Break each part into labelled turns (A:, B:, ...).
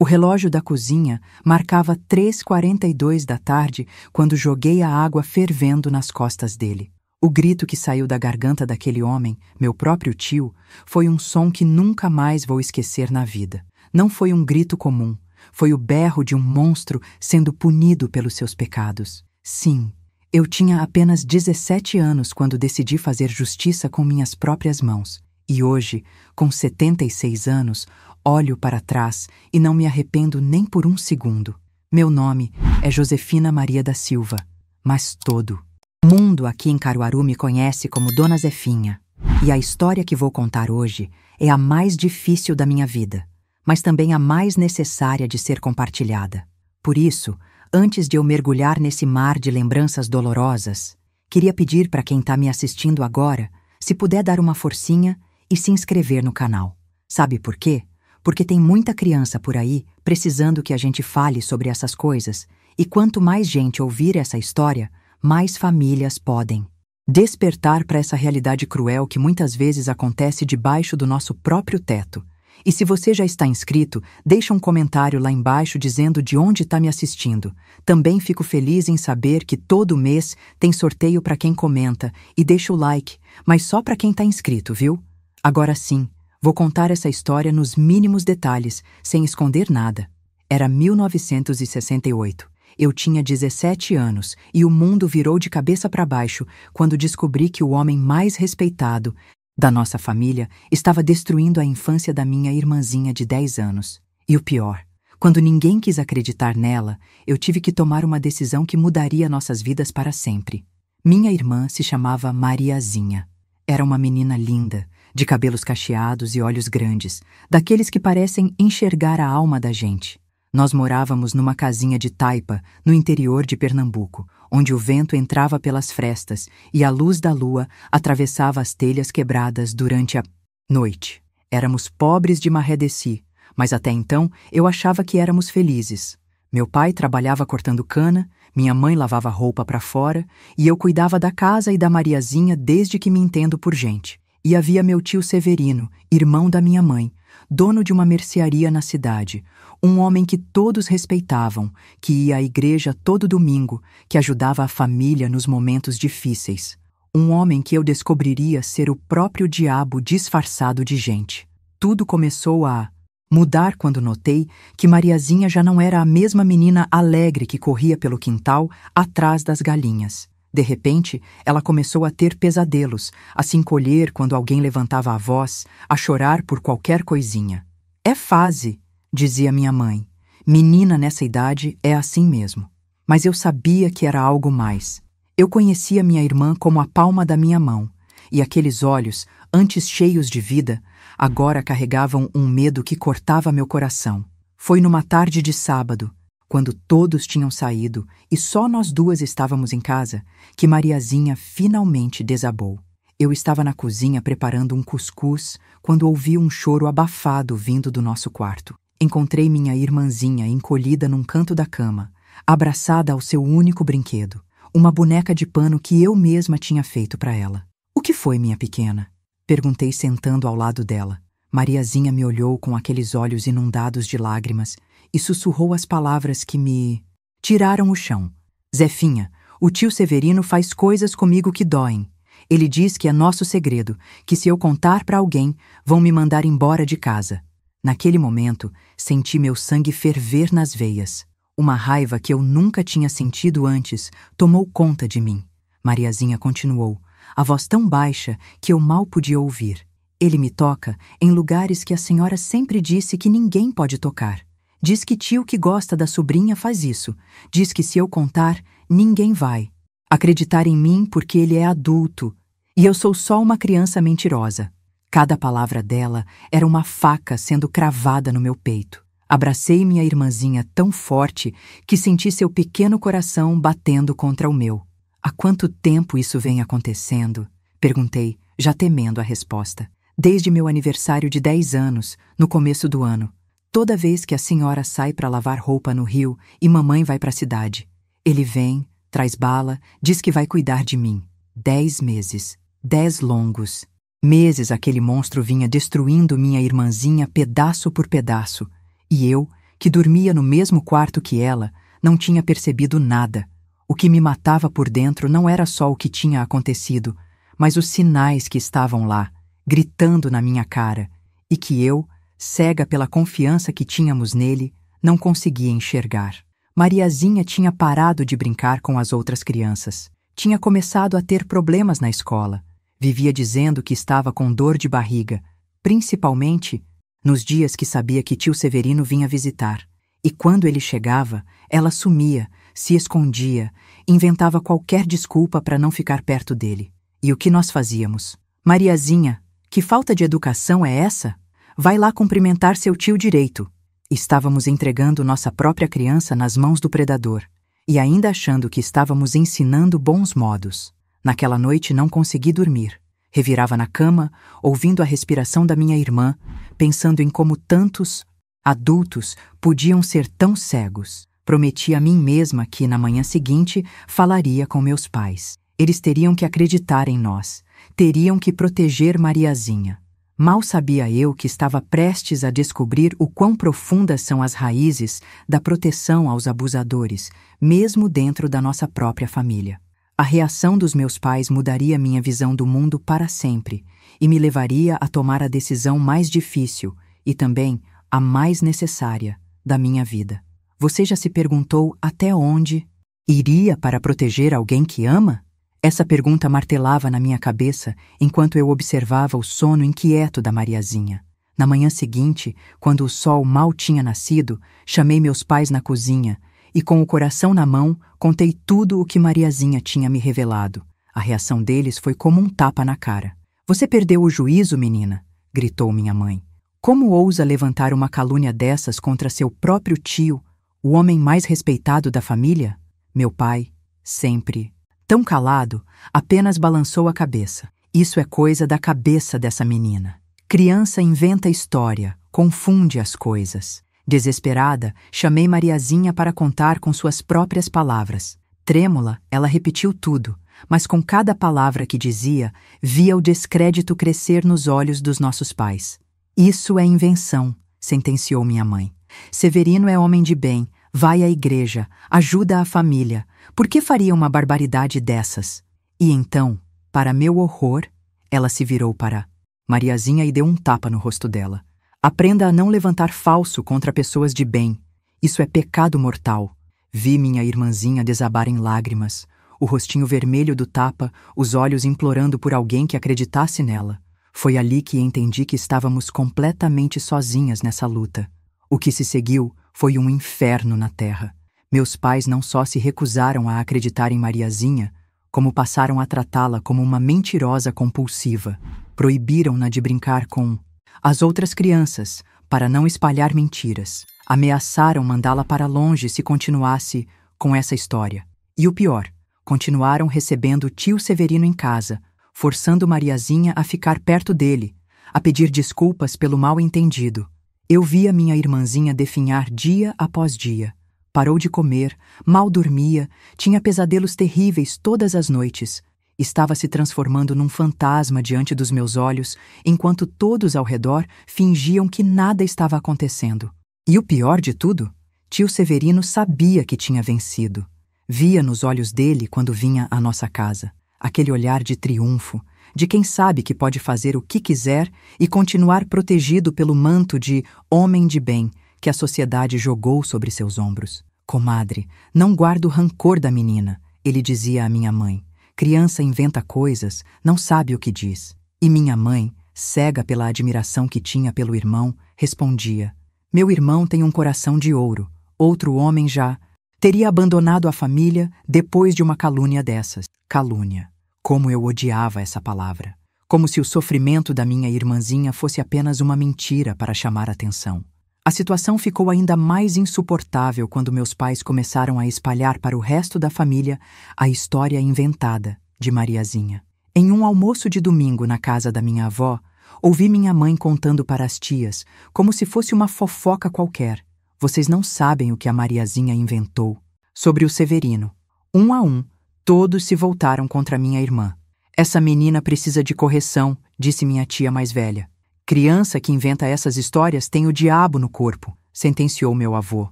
A: O relógio da cozinha marcava 3h42 da tarde quando joguei a água fervendo nas costas dele. O grito que saiu da garganta daquele homem, meu próprio tio, foi um som que nunca mais vou esquecer na vida. Não foi um grito comum, foi o berro de um monstro sendo punido pelos seus pecados. Sim, eu tinha apenas 17 anos quando decidi fazer justiça com minhas próprias mãos. E hoje, com 76 anos, olho para trás e não me arrependo nem por um segundo. Meu nome é Josefina Maria da Silva, mas todo mundo aqui em Caruaru me conhece como Dona Zefinha. E a história que vou contar hoje é a mais difícil da minha vida, mas também a mais necessária de ser compartilhada. Por isso, antes de eu mergulhar nesse mar de lembranças dolorosas, queria pedir para quem está me assistindo agora, se puder dar uma forcinha e se inscrever no canal. Sabe por quê? Porque tem muita criança por aí precisando que a gente fale sobre essas coisas, e quanto mais gente ouvir essa história, mais famílias podem despertar para essa realidade cruel que muitas vezes acontece debaixo do nosso próprio teto. E se você já está inscrito, deixa um comentário lá embaixo dizendo de onde está me assistindo. Também fico feliz em saber que todo mês tem sorteio para quem comenta e deixa o like, mas só para quem está inscrito, viu? Agora sim, vou contar essa história nos mínimos detalhes, sem esconder nada. Era 1968. Eu tinha 17 anos e o mundo virou de cabeça para baixo quando descobri que o homem mais respeitado da nossa família estava destruindo a infância da minha irmãzinha de 10 anos. E o pior, quando ninguém quis acreditar nela, eu tive que tomar uma decisão que mudaria nossas vidas para sempre. Minha irmã se chamava Mariazinha. Era uma menina linda, de cabelos cacheados e olhos grandes, daqueles que parecem enxergar a alma da gente. Nós morávamos numa casinha de taipa, no interior de Pernambuco, onde o vento entrava pelas frestas e a luz da lua atravessava as telhas quebradas durante a noite. Éramos pobres de maré de si, mas até então eu achava que éramos felizes. Meu pai trabalhava cortando cana, minha mãe lavava roupa para fora e eu cuidava da casa e da Mariazinha desde que me entendo por gente. E havia meu tio Severino, irmão da minha mãe, dono de uma mercearia na cidade, um homem que todos respeitavam, que ia à igreja todo domingo, que ajudava a família nos momentos difíceis. Um homem que eu descobriria ser o próprio diabo disfarçado de gente. Tudo começou a mudar quando notei que Mariazinha já não era a mesma menina alegre que corria pelo quintal atrás das galinhas. De repente, ela começou a ter pesadelos, a se encolher quando alguém levantava a voz, a chorar por qualquer coisinha. É fase, dizia minha mãe. Menina nessa idade é assim mesmo. Mas eu sabia que era algo mais. Eu conhecia minha irmã como a palma da minha mão, e aqueles olhos, antes cheios de vida, agora carregavam um medo que cortava meu coração. Foi numa tarde de sábado, quando todos tinham saído e só nós duas estávamos em casa, que Mariazinha finalmente desabou. Eu estava na cozinha preparando um cuscuz quando ouvi um choro abafado vindo do nosso quarto. Encontrei minha irmãzinha encolhida num canto da cama, abraçada ao seu único brinquedo, uma boneca de pano que eu mesma tinha feito para ela. "O que foi, minha pequena?" perguntei sentando ao lado dela. Mariazinha me olhou com aqueles olhos inundados de lágrimas e sussurrou as palavras que me tiraram o chão. "Zefinha, o tio Severino faz coisas comigo que doem. Ele diz que é nosso segredo, que se eu contar para alguém, vão me mandar embora de casa." Naquele momento, senti meu sangue ferver nas veias. Uma raiva que eu nunca tinha sentido antes tomou conta de mim. Mariazinha continuou, a voz tão baixa que eu mal podia ouvir. "Ele me toca em lugares que a senhora sempre disse que ninguém pode tocar. Diz que tio que gosta da sobrinha faz isso. Diz que se eu contar, ninguém vai acreditar em mim porque ele é adulto. E eu sou só uma criança mentirosa." Cada palavra dela era uma faca sendo cravada no meu peito. Abracei minha irmãzinha tão forte que senti seu pequeno coração batendo contra o meu. "Há quanto tempo isso vem acontecendo?" perguntei, já temendo a resposta. "Desde meu aniversário de 10 anos, no começo do ano. Toda vez que a senhora sai para lavar roupa no rio e mamãe vai para a cidade. Ele vem, traz bala, diz que vai cuidar de mim. 10 meses. 10 longos meses aquele monstro vinha destruindo minha irmãzinha pedaço por pedaço. E eu, que dormia no mesmo quarto que ela, não tinha percebido nada. O que me matava por dentro não era só o que tinha acontecido, mas os sinais que estavam lá, gritando na minha cara, e que eu, cega pela confiança que tínhamos nele, não conseguia enxergar. Mariazinha tinha parado de brincar com as outras crianças. Tinha começado a ter problemas na escola. Vivia dizendo que estava com dor de barriga, principalmente nos dias que sabia que tio Severino vinha visitar. E quando ele chegava, ela sumia, se escondia, inventava qualquer desculpa para não ficar perto dele. E o que nós fazíamos? Mariazinha, que falta de educação é essa? Vai lá cumprimentar seu tio direito. Estávamos entregando nossa própria criança nas mãos do predador, e ainda achando que estávamos ensinando bons modos. Naquela noite não consegui dormir. Revirava na cama, ouvindo a respiração da minha irmã, pensando em como tantos adultos podiam ser tão cegos. Prometi a mim mesma que, na manhã seguinte, falaria com meus pais. Eles teriam que acreditar em nós, teriam que proteger Mariazinha. Mal sabia eu que estava prestes a descobrir o quão profundas são as raízes da proteção aos abusadores, mesmo dentro da nossa própria família. A reação dos meus pais mudaria minha visão do mundo para sempre e me levaria a tomar a decisão mais difícil e também a mais necessária da minha vida. Você já se perguntou até onde iria para proteger alguém que ama? Essa pergunta martelava na minha cabeça enquanto eu observava o sono inquieto da Mariazinha. Na manhã seguinte, quando o sol mal tinha nascido, chamei meus pais na cozinha e, com o coração na mão, contei tudo o que Mariazinha tinha me revelado. A reação deles foi como um tapa na cara. "Você perdeu o juízo, menina?" gritou minha mãe. "Como ousa levantar uma calúnia dessas contra seu próprio tio, o homem mais respeitado da família?" Meu pai, sempre tão calado, apenas balançou a cabeça. "Isso é coisa da cabeça dessa menina. Criança inventa história, confunde as coisas." Desesperada, chamei Mariazinha para contar com suas próprias palavras. Trêmula, ela repetiu tudo, mas com cada palavra que dizia, via o descrédito crescer nos olhos dos nossos pais. "Isso é invenção", sentenciou minha mãe. "Severino é homem de bem, vai à igreja, ajuda a família. Por que faria uma barbaridade dessas?" E então, para meu horror, ela se virou para Mariazinha e deu um tapa no rosto dela. "Aprenda a não levantar falso contra pessoas de bem. Isso é pecado mortal." Vi minha irmãzinha desabar em lágrimas, o rostinho vermelho do tapa, os olhos implorando por alguém que acreditasse nela. Foi ali que entendi que estávamos completamente sozinhas nessa luta. O que se seguiu foi um inferno na terra. Meus pais não só se recusaram a acreditar em Mariazinha, como passaram a tratá-la como uma mentirosa compulsiva. Proibiram-na de brincar com as outras crianças, para não espalhar mentiras. Ameaçaram mandá-la para longe se continuasse com essa história. E o pior, continuaram recebendo o tio Severino em casa, forçando Mariazinha a ficar perto dele, a pedir desculpas pelo mal-entendido. Eu via minha irmãzinha definhar dia após dia. Parou de comer, mal dormia, tinha pesadelos terríveis todas as noites. Estava se transformando num fantasma diante dos meus olhos, enquanto todos ao redor fingiam que nada estava acontecendo. E o pior de tudo, tio Severino sabia que tinha vencido. Via nos olhos dele quando vinha à nossa casa, aquele olhar de triunfo, de quem sabe que pode fazer o que quiser e continuar protegido pelo manto de homem de bem que a sociedade jogou sobre seus ombros. "Comadre, não guardo o rancor da menina", ele dizia à minha mãe. "Criança inventa coisas, não sabe o que diz." E minha mãe, cega pela admiração que tinha pelo irmão, respondia: "Meu irmão tem um coração de ouro. Outro homem já teria abandonado a família depois de uma calúnia dessas." Calúnia. Como eu odiava essa palavra. Como se o sofrimento da minha irmãzinha fosse apenas uma mentira para chamar atenção. A situação ficou ainda mais insuportável quando meus pais começaram a espalhar para o resto da família a história inventada de Mariazinha. Em um almoço de domingo na casa da minha avó, ouvi minha mãe contando para as tias, como se fosse uma fofoca qualquer. "Vocês não sabem o que a Mariazinha inventou." Sobre o Severino. Um a um, todos se voltaram contra minha irmã. "Essa menina precisa de correção", disse minha tia mais velha. "Criança que inventa essas histórias tem o diabo no corpo", sentenciou meu avô.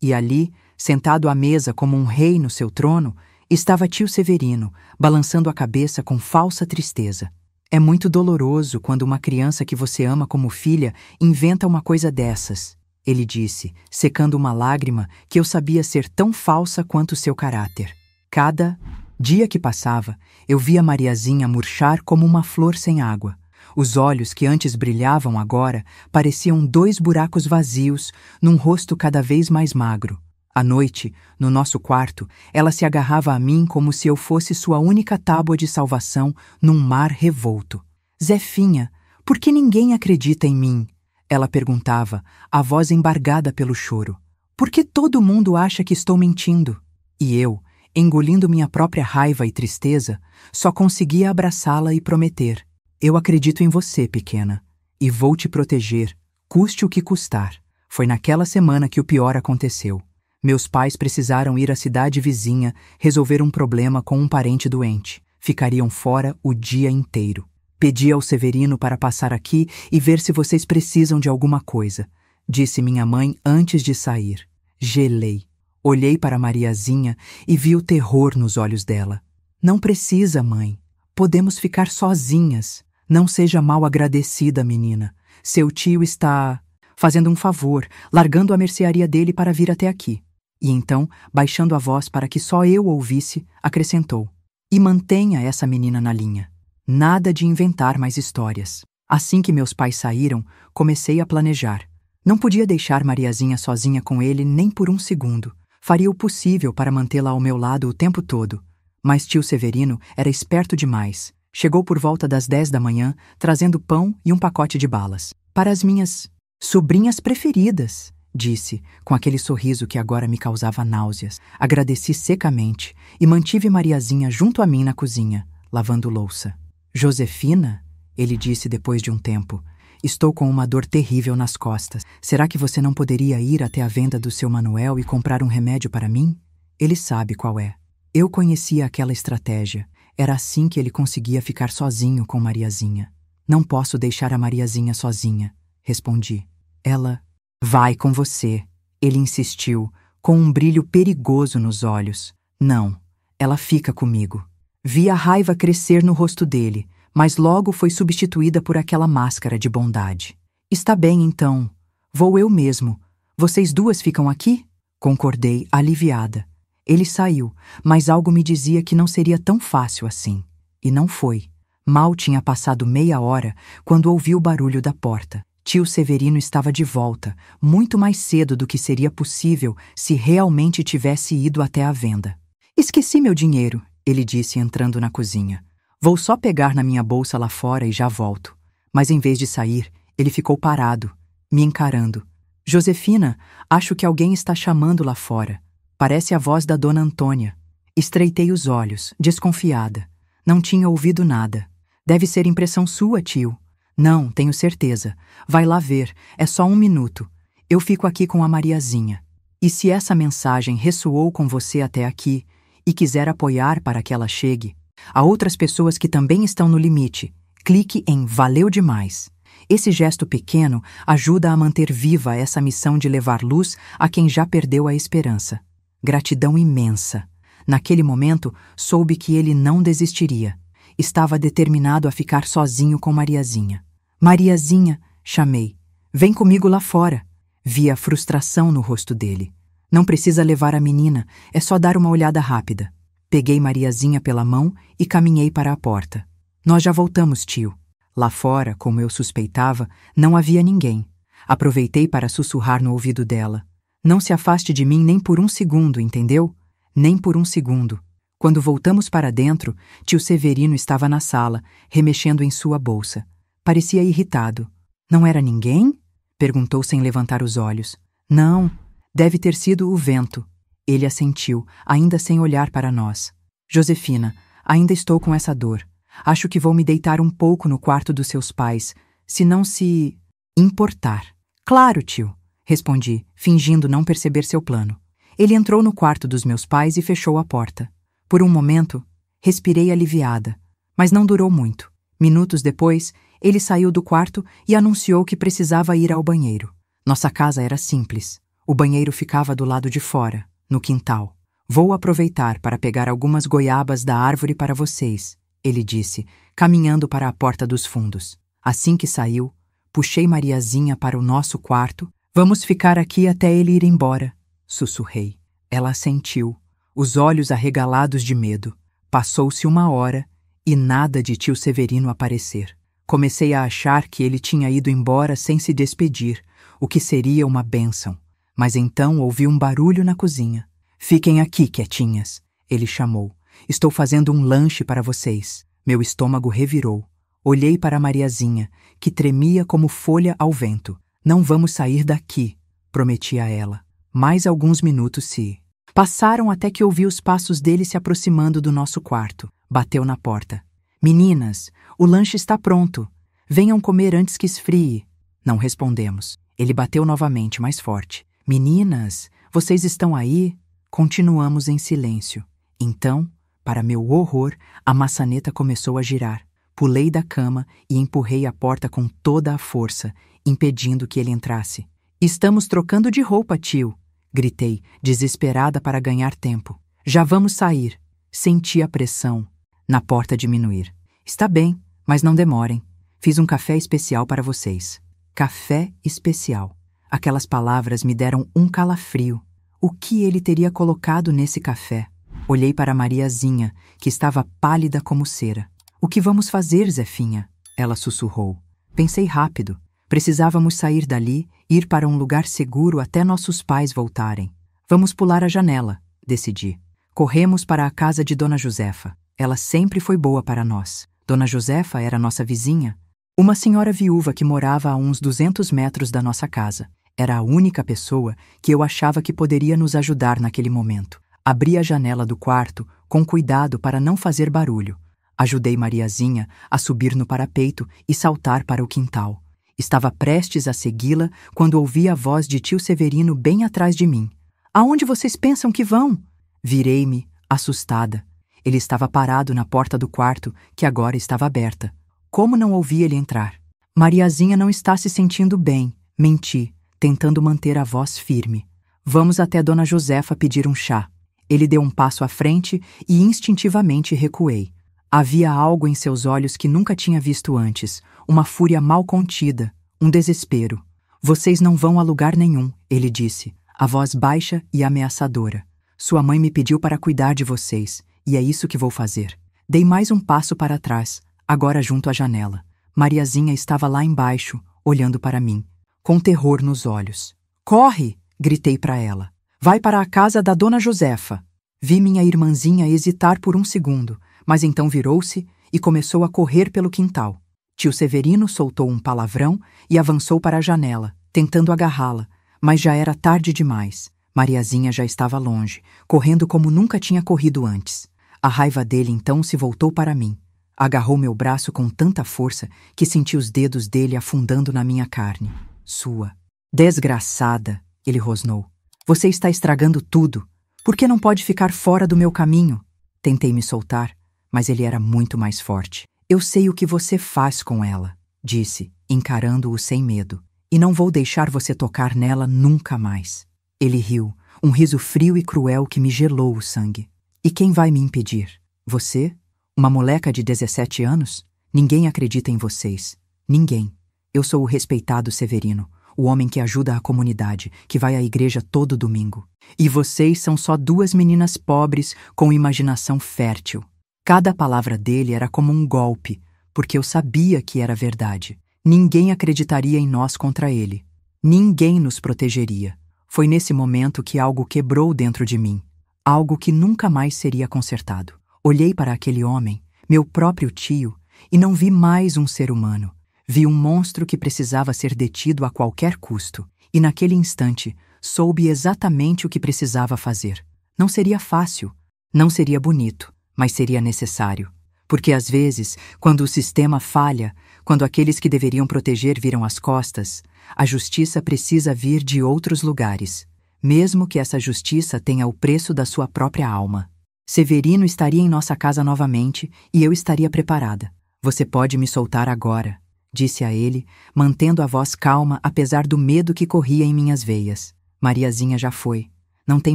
A: E ali, sentado à mesa como um rei no seu trono, estava tio Severino, balançando a cabeça com falsa tristeza. É muito doloroso quando uma criança que você ama como filha inventa uma coisa dessas, ele disse, secando uma lágrima que eu sabia ser tão falsa quanto seu caráter. Cada dia que passava, eu via Mariazinha murchar como uma flor sem água. Os olhos que antes brilhavam agora pareciam 2 buracos vazios num rosto cada vez mais magro. À noite, no nosso quarto, ela se agarrava a mim como se eu fosse sua única tábua de salvação num mar revolto. Zefinha, por que ninguém acredita em mim? Ela perguntava, a voz embargada pelo choro. Por que todo mundo acha que estou mentindo? E eu, engolindo minha própria raiva e tristeza, só conseguia abraçá-la e prometer. Eu acredito em você, pequena, e vou te proteger, custe o que custar. Foi naquela semana que o pior aconteceu. Meus pais precisaram ir à cidade vizinha resolver um problema com um parente doente. Ficariam fora o dia inteiro. Pedi ao Severino para passar aqui e ver se vocês precisam de alguma coisa, disse minha mãe antes de sair. Gelei. Olhei para Mariazinha e vi o terror nos olhos dela. Não precisa, mãe. Podemos ficar sozinhas. Não seja mal agradecida, menina. Seu tio está fazendo um favor, largando a mercearia dele para vir até aqui. E então, baixando a voz para que só eu ouvisse, acrescentou. E mantenha essa menina na linha. Nada de inventar mais histórias. Assim que meus pais saíram, comecei a planejar. Não podia deixar Mariazinha sozinha com ele nem por um segundo. Faria o possível para mantê-la ao meu lado o tempo todo. Mas tio Severino era esperto demais. Chegou por volta das 10 da manhã, trazendo pão e um pacote de balas. Para as minhas sobrinhas preferidas, disse, com aquele sorriso que agora me causava náuseas. Agradeci secamente e mantive Mariazinha junto a mim na cozinha, lavando louça. Josefina, ele disse depois de um tempo, estou com uma dor terrível nas costas. Será que você não poderia ir até a venda do seu Manuel e comprar um remédio para mim? Ele sabe qual é. Eu conhecia aquela estratégia. Era assim que ele conseguia ficar sozinho com Mariazinha. Não posso deixar a Mariazinha sozinha, respondi. Ela vai com você, ele insistiu, com um brilho perigoso nos olhos. Não, ela fica comigo. Vi a raiva crescer no rosto dele, mas logo foi substituída por aquela máscara de bondade. Está bem, então. Vou eu mesmo. Vocês duas ficam aqui? Concordei, aliviada. Ele saiu, mas algo me dizia que não seria tão fácil assim. E não foi. Mal tinha passado meia hora quando ouvi o barulho da porta. Tio Severino estava de volta, muito mais cedo do que seria possível se realmente tivesse ido até a venda. Esqueci meu dinheiro, ele disse entrando na cozinha. Vou só pegar na minha bolsa lá fora e já volto. Mas em vez de sair, ele ficou parado, me encarando. Josefina, acho que alguém está chamando lá fora. Parece a voz da dona Antônia. Estreitei os olhos, desconfiada. Não tinha ouvido nada. Deve ser impressão sua, tio. Não, tenho certeza. Vai lá ver, é só 1 minuto. Eu fico aqui com a Mariazinha. E se essa mensagem ressoou com você até aqui e quiser apoiar para que ela chegue, há outras pessoas que também estão no limite. Clique em Valeu demais. Esse gesto pequeno ajuda a manter viva essa missão de levar luz a quem já perdeu a esperança. Gratidão imensa. Naquele momento, soube que ele não desistiria. Estava determinado a ficar sozinho com Mariazinha. Mariazinha, chamei. Vem comigo lá fora. Vi a frustração no rosto dele. Não precisa levar a menina, é só dar uma olhada rápida. Peguei Mariazinha pela mão e caminhei para a porta. Nós já voltamos, tio. Lá fora, como eu suspeitava, não havia ninguém. Aproveitei para sussurrar no ouvido dela. Não se afaste de mim nem por um segundo, entendeu? Nem por um segundo. Quando voltamos para dentro, tio Severino estava na sala, remexendo em sua bolsa. Parecia irritado. Não era ninguém? Perguntou sem levantar os olhos. Não, deve ter sido o vento. Ele assentiu, ainda sem olhar para nós. Josefina, ainda estou com essa dor. Acho que vou me deitar um pouco no quarto dos seus pais, se não se importar. Claro, tio, respondi, fingindo não perceber seu plano. Ele entrou no quarto dos meus pais e fechou a porta. Por um momento, respirei aliviada, mas não durou muito. Minutos depois, ele saiu do quarto e anunciou que precisava ir ao banheiro. Nossa casa era simples. O banheiro ficava do lado de fora, no quintal. Vou aproveitar para pegar algumas goiabas da árvore para vocês, ele disse, caminhando para a porta dos fundos. Assim que saiu, puxei Mariazinha para o nosso quarto. Vamos ficar aqui até ele ir embora, sussurrei. Ela assentiu, os olhos arregalados de medo. Passou-se 1 hora e nada de tio Severino aparecer. Comecei a achar que ele tinha ido embora sem se despedir, o que seria uma bênção. Mas então ouvi um barulho na cozinha. Fiquem aqui, quietinhas, ele chamou. Estou fazendo um lanche para vocês. Meu estômago revirou. Olhei para Mariazinha, que tremia como folha ao vento. Não vamos sair daqui, prometi a ela. Mais alguns minutos se passaram até que ouvi os passos dele se aproximando do nosso quarto. Bateu na porta. Meninas, o lanche está pronto. Venham comer antes que esfrie. Não respondemos. Ele bateu novamente, mais forte. Meninas, vocês estão aí? Continuamos em silêncio. Então, para meu horror, a maçaneta começou a girar. Pulei da cama e empurrei a porta com toda a força, impedindo que ele entrasse. Estamos trocando de roupa, tio, gritei, desesperada para ganhar tempo. Já vamos sair. Senti a pressão na porta diminuir. Está bem, mas não demorem. Fiz um café especial para vocês. Café especial. Aquelas palavras me deram um calafrio. O que ele teria colocado nesse café? Olhei para Mariazinha, que estava pálida como cera. O que vamos fazer, Zefinha? Ela sussurrou. Pensei rápido. Precisávamos sair dali, ir para um lugar seguro até nossos pais voltarem. Vamos pular a janela, decidi. Corremos para a casa de Dona Josefa. Ela sempre foi boa para nós. Dona Josefa era nossa vizinha, uma senhora viúva que morava a uns 200 metros da nossa casa. Era a única pessoa que eu achava que poderia nos ajudar naquele momento. Abri a janela do quarto com cuidado para não fazer barulho. Ajudei Mariazinha a subir no parapeito e saltar para o quintal. Estava prestes a segui-la quando ouvi a voz de tio Severino bem atrás de mim. Aonde vocês pensam que vão? Virei-me, assustada. Ele estava parado na porta do quarto, que agora estava aberta. Como não ouvi ele entrar? Mariazinha não está se sentindo bem, menti, tentando manter a voz firme. Vamos até Dona Josefa pedir um chá. Ele deu um passo à frente e instintivamente recuei. Havia algo em seus olhos que nunca tinha visto antes, uma fúria mal contida, um desespero. Vocês não vão a lugar nenhum, ele disse, a voz baixa e ameaçadora. Sua mãe me pediu para cuidar de vocês, e é isso que vou fazer. Dei mais um passo para trás, agora junto à janela. Mariazinha estava lá embaixo, olhando para mim, com terror nos olhos. Corre! Gritei para ela. Vai para a casa da Dona Josefa. Vi minha irmãzinha hesitar por um segundo, mas então virou-se e começou a correr pelo quintal. Tio Severino soltou um palavrão e avançou para a janela, tentando agarrá-la, mas já era tarde demais. Mariazinha já estava longe, correndo como nunca tinha corrido antes. A raiva dele então se voltou para mim. Agarrou meu braço com tanta força que senti os dedos dele afundando na minha carne. Sua. Desgraçada, ele rosnou. Você está estragando tudo. Por que não pode ficar fora do meu caminho? Tentei me soltar, mas ele era muito mais forte. Eu sei o que você faz com ela, disse, encarando-o sem medo. E não vou deixar você tocar nela nunca mais. Ele riu, um riso frio e cruel que me gelou o sangue. E quem vai me impedir? Você? Uma moleca de 17 anos? Ninguém acredita em vocês. Ninguém. Eu sou o respeitado Severino, o homem que ajuda a comunidade, que vai à igreja todo domingo. E vocês são só 2 meninas pobres com imaginação fértil. Cada palavra dele era como um golpe, porque eu sabia que era verdade. Ninguém acreditaria em nós contra ele. Ninguém nos protegeria. Foi nesse momento que algo quebrou dentro de mim. Algo que nunca mais seria consertado. Olhei para aquele homem, meu próprio tio, e não vi mais um ser humano. Vi um monstro que precisava ser detido a qualquer custo. E naquele instante, soube exatamente o que precisava fazer. Não seria fácil, não seria bonito, mas seria necessário. Porque às vezes, quando o sistema falha, quando aqueles que deveriam proteger viram as costas, a justiça precisa vir de outros lugares, mesmo que essa justiça tenha o preço da sua própria alma. Severino estaria em nossa casa novamente e eu estaria preparada. Você pode me soltar agora, disse a ele, mantendo a voz calma apesar do medo que corria em minhas veias. Mariazinha já foi. Não tem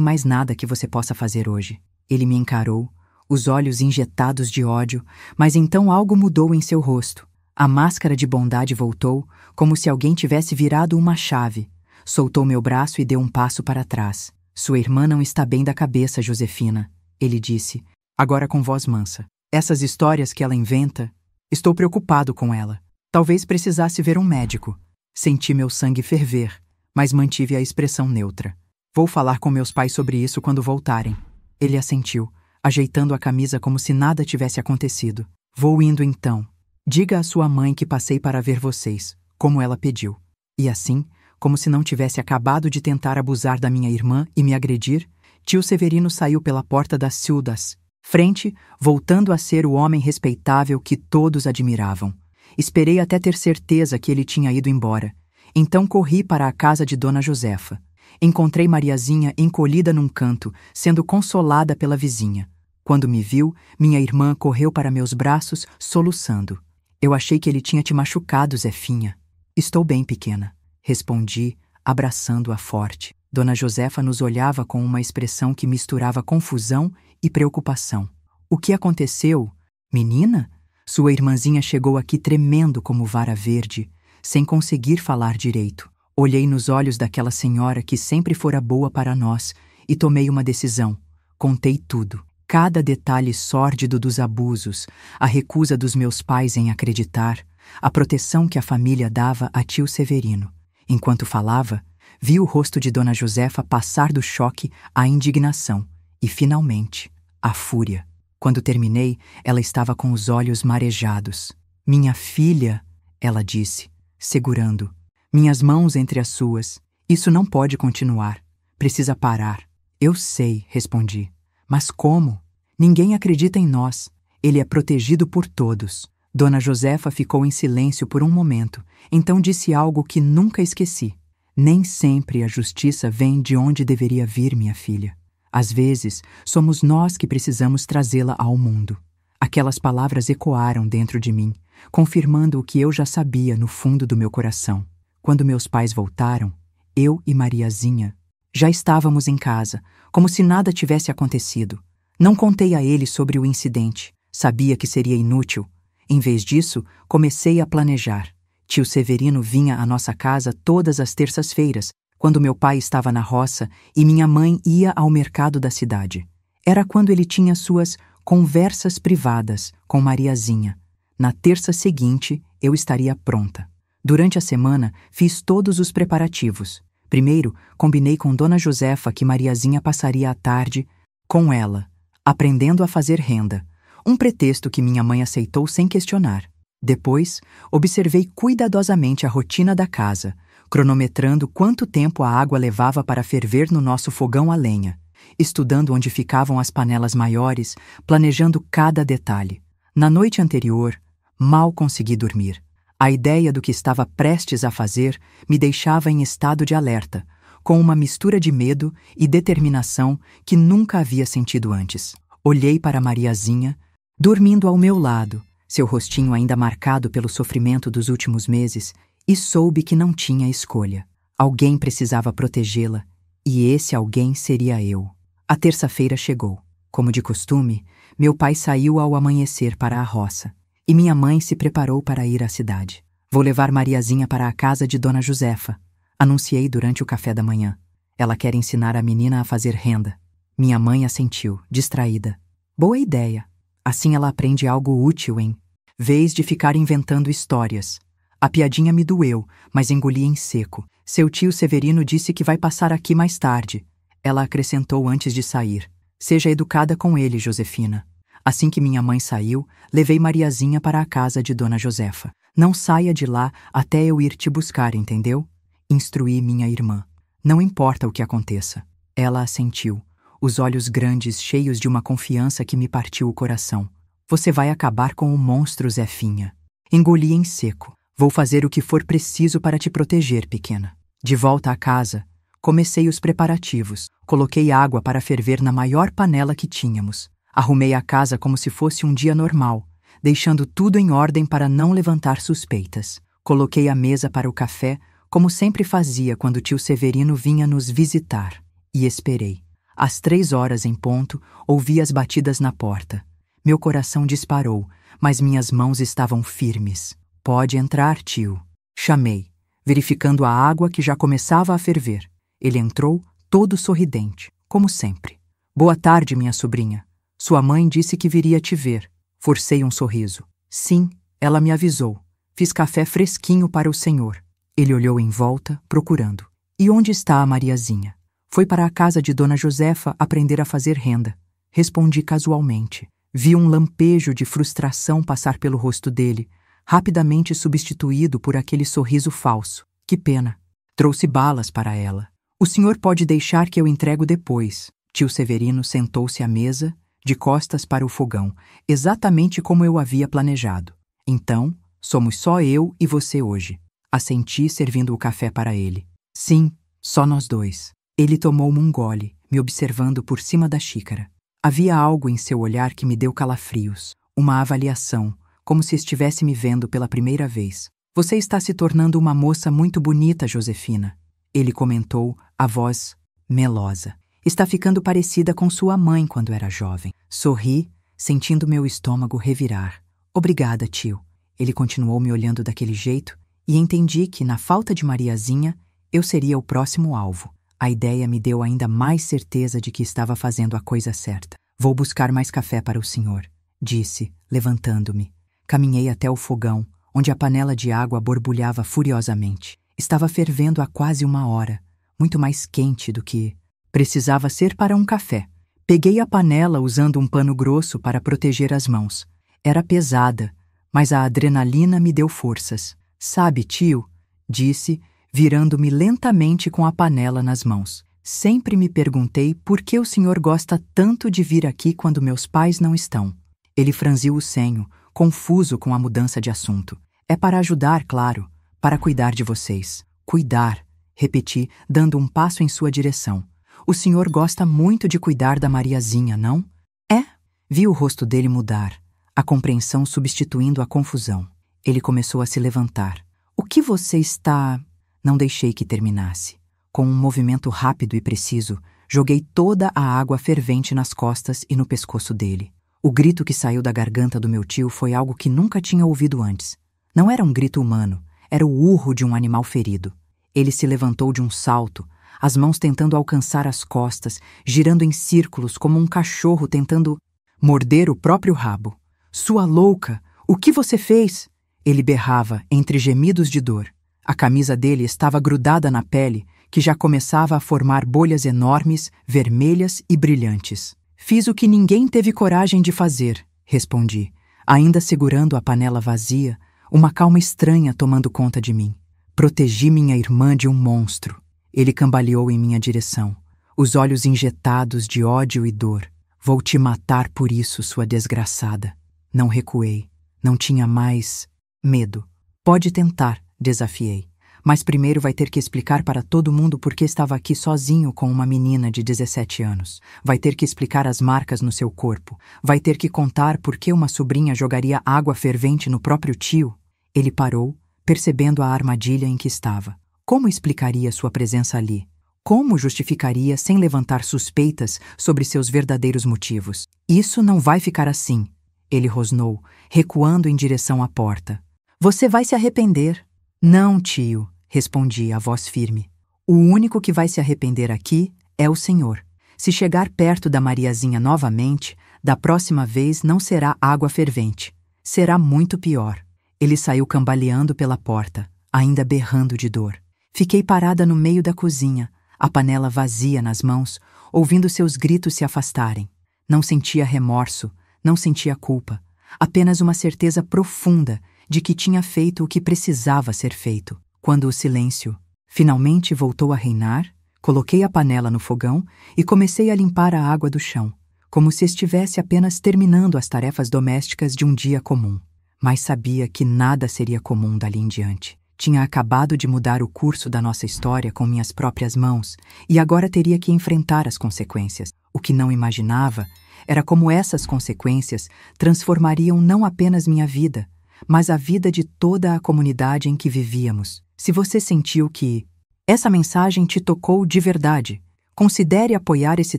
A: mais nada que você possa fazer hoje. Ele me encarou, os olhos injetados de ódio, mas então algo mudou em seu rosto. A máscara de bondade voltou, como se alguém tivesse virado uma chave. Soltou meu braço e deu um passo para trás. Sua irmã não está bem da cabeça, Josefina, ele disse, agora com voz mansa. Essas histórias que ela inventa, estou preocupado com ela. Talvez precisasse ver um médico. Senti meu sangue ferver, mas mantive a expressão neutra. Vou falar com meus pais sobre isso quando voltarem. Ele assentiu, ajeitando a camisa como se nada tivesse acontecido. Vou indo então. Diga à sua mãe que passei para ver vocês, como ela pediu. E assim, como se não tivesse acabado de tentar abusar da minha irmã e me agredir, tio Severino saiu pela porta das Ciudas, frente, voltando a ser o homem respeitável que todos admiravam. Esperei até ter certeza que ele tinha ido embora. Então corri para a casa de Dona Josefa. Encontrei Mariazinha encolhida num canto, sendo consolada pela vizinha. Quando me viu, minha irmã correu para meus braços, soluçando. Eu achei que ele tinha te machucado, Zefinha. Estou bem, pequena, respondi, abraçando-a forte. Dona Josefa nos olhava com uma expressão que misturava confusão e preocupação. O que aconteceu? Menina? Sua irmãzinha chegou aqui tremendo como vara verde, sem conseguir falar direito. Olhei nos olhos daquela senhora que sempre fora boa para nós e tomei uma decisão. Contei tudo. Cada detalhe sórdido dos abusos, a recusa dos meus pais em acreditar, a proteção que a família dava a tio Severino. Enquanto falava, vi o rosto de Dona Josefa passar do choque à indignação e, finalmente, à fúria. Quando terminei, ela estava com os olhos marejados. Minha filha, ela disse, segurando minhas mãos entre as suas. Isso não pode continuar. Precisa parar. Eu sei, respondi. Mas como? Ninguém acredita em nós. Ele é protegido por todos. Dona Josefa ficou em silêncio por um momento, então disse algo que nunca esqueci. Nem sempre a justiça vem de onde deveria vir, minha filha. Às vezes, somos nós que precisamos trazê-la ao mundo. Aquelas palavras ecoaram dentro de mim, confirmando o que eu já sabia no fundo do meu coração. Quando meus pais voltaram, eu e Mariazinha já estávamos em casa, como se nada tivesse acontecido. Não contei a ele sobre o incidente. Sabia que seria inútil. Em vez disso, comecei a planejar. Tio Severino vinha à nossa casa todas as terças-feiras, quando meu pai estava na roça e minha mãe ia ao mercado da cidade. Era quando ele tinha suas conversas privadas com Mariazinha. Na terça seguinte, eu estaria pronta. Durante a semana, fiz todos os preparativos. Primeiro, combinei com Dona Josefa que Mariazinha passaria a tarde com ela, aprendendo a fazer renda, um pretexto que minha mãe aceitou sem questionar. Depois, observei cuidadosamente a rotina da casa, cronometrando quanto tempo a água levava para ferver no nosso fogão a lenha, estudando onde ficavam as panelas maiores, planejando cada detalhe. Na noite anterior, mal consegui dormir. A ideia do que estava prestes a fazer me deixava em estado de alerta, com uma mistura de medo e determinação que nunca havia sentido antes. Olhei para Mariazinha, dormindo ao meu lado, seu rostinho ainda marcado pelo sofrimento dos últimos meses, e soube que não tinha escolha. Alguém precisava protegê-la, e esse alguém seria eu. A terça-feira chegou. Como de costume, meu pai saiu ao amanhecer para a roça, e minha mãe se preparou para ir à cidade. Vou levar Mariazinha para a casa de Dona Josefa, anunciei durante o café da manhã. Ela quer ensinar a menina a fazer renda. Minha mãe assentiu, distraída. Boa ideia. Assim ela aprende algo útil em vez de ficar inventando histórias. A piadinha me doeu, mas engoli em seco. Seu tio Severino disse que vai passar aqui mais tarde. Ela acrescentou antes de sair. Seja educada com ele, Josefina. Assim que minha mãe saiu, levei Mariazinha para a casa de Dona Josefa. Não saia de lá até eu ir te buscar, entendeu? Instruí minha irmã. Não importa o que aconteça. Ela assentiu, os olhos grandes cheios de uma confiança que me partiu o coração. Você vai acabar com o monstro, Zefinha. Engoli em seco. Vou fazer o que for preciso para te proteger, pequena. De volta à casa, comecei os preparativos. Coloquei água para ferver na maior panela que tínhamos. Arrumei a casa como se fosse um dia normal, deixando tudo em ordem para não levantar suspeitas. Coloquei a mesa para o café, como sempre fazia quando tio Severino vinha nos visitar, e esperei. Às 3 horas em ponto, ouvi as batidas na porta. Meu coração disparou, mas minhas mãos estavam firmes. Pode entrar, tio. Chamei, verificando a água que já começava a ferver. Ele entrou, todo sorridente, como sempre. Boa tarde, minha sobrinha. Sua mãe disse que viria te ver. Forcei um sorriso. Sim, ela me avisou. Fiz café fresquinho para o senhor. Ele olhou em volta, procurando. E onde está a Mariazinha? Foi para a casa de Dona Josefa aprender a fazer renda. Respondi casualmente. Vi um lampejo de frustração passar pelo rosto dele, rapidamente substituído por aquele sorriso falso. Que pena. Trouxe balas para ela. O senhor pode deixar que eu entrego depois. Tio Severino sentou-se à mesa, de costas para o fogão, exatamente como eu havia planejado. Então, somos só eu e você hoje. Assenti, servindo o café para ele. Sim, só nós dois. Ele tomou-me um gole, me observando por cima da xícara. Havia algo em seu olhar que me deu calafrios, uma avaliação, como se estivesse me vendo pela primeira vez. Você está se tornando uma moça muito bonita, Josefina. Ele comentou, a voz melosa. Está ficando parecida com sua mãe quando era jovem. Sorri, sentindo meu estômago revirar. Obrigada, tio. Ele continuou me olhando daquele jeito e entendi que, na falta de Mariazinha, eu seria o próximo alvo. A ideia me deu ainda mais certeza de que estava fazendo a coisa certa. Vou buscar mais café para o senhor, disse, levantando-me. Caminhei até o fogão, onde a panela de água borbulhava furiosamente. Estava fervendo há quase 1 hora, muito mais quente do que precisava ser para um café. Peguei a panela usando um pano grosso para proteger as mãos. Era pesada, mas a adrenalina me deu forças. Sabe, tio, disse, virando-me lentamente com a panela nas mãos. Sempre me perguntei por que o senhor gosta tanto de vir aqui quando meus pais não estão. Ele franziu o senho, confuso com a mudança de assunto. É para ajudar, claro, para cuidar de vocês. Cuidar, repeti, dando um passo em sua direção. O senhor gosta muito de cuidar da Mariazinha, não? É? Vi o rosto dele mudar, a compreensão substituindo a confusão. Ele começou a se levantar. O que você está... Não deixei que terminasse. Com um movimento rápido e preciso, joguei toda a água fervente nas costas e no pescoço dele. O grito que saiu da garganta do meu tio foi algo que nunca tinha ouvido antes. Não era um grito humano, era o urro de um animal ferido. Ele se levantou de um salto, as mãos tentando alcançar as costas, girando em círculos como um cachorro tentando morder o próprio rabo. Sua louca! O que você fez? Ele berrava, entre gemidos de dor. A camisa dele estava grudada na pele, que já começava a formar bolhas enormes, vermelhas e brilhantes. Fiz o que ninguém teve coragem de fazer, respondi, ainda segurando a panela vazia, uma calma estranha tomando conta de mim. Protegi minha irmã de um monstro. Ele cambaleou em minha direção, os olhos injetados de ódio e dor. Vou te matar por isso, sua desgraçada. Não recuei. Não tinha mais medo. Pode tentar, desafiei. Mas primeiro vai ter que explicar para todo mundo por que estava aqui sozinho com uma menina de 17 anos. Vai ter que explicar as marcas no seu corpo. Vai ter que contar por que uma sobrinha jogaria água fervente no próprio tio. Ele parou, percebendo a armadilha em que estava. Como explicaria sua presença ali? Como justificaria sem levantar suspeitas sobre seus verdadeiros motivos? Isso não vai ficar assim, ele rosnou, recuando em direção à porta. Você vai se arrepender. Não, tio, respondi, a voz firme. O único que vai se arrepender aqui é o senhor. Se chegar perto da Mariazinha novamente, da próxima vez não será água fervente. Será muito pior. Ele saiu cambaleando pela porta, ainda berrando de dor. Fiquei parada no meio da cozinha, a panela vazia nas mãos, ouvindo seus gritos se afastarem. Não sentia remorso, não sentia culpa, apenas uma certeza profunda de que tinha feito o que precisava ser feito. Quando o silêncio finalmente voltou a reinar, coloquei a panela no fogão e comecei a limpar a água do chão, como se estivesse apenas terminando as tarefas domésticas de um dia comum. Mas sabia que nada seria comum dali em diante. Tinha acabado de mudar o curso da nossa história com minhas próprias mãos e agora teria que enfrentar as consequências. O que não imaginava era como essas consequências transformariam não apenas minha vida, mas a vida de toda a comunidade em que vivíamos. Se você sentiu que essa mensagem te tocou de verdade, considere apoiar esse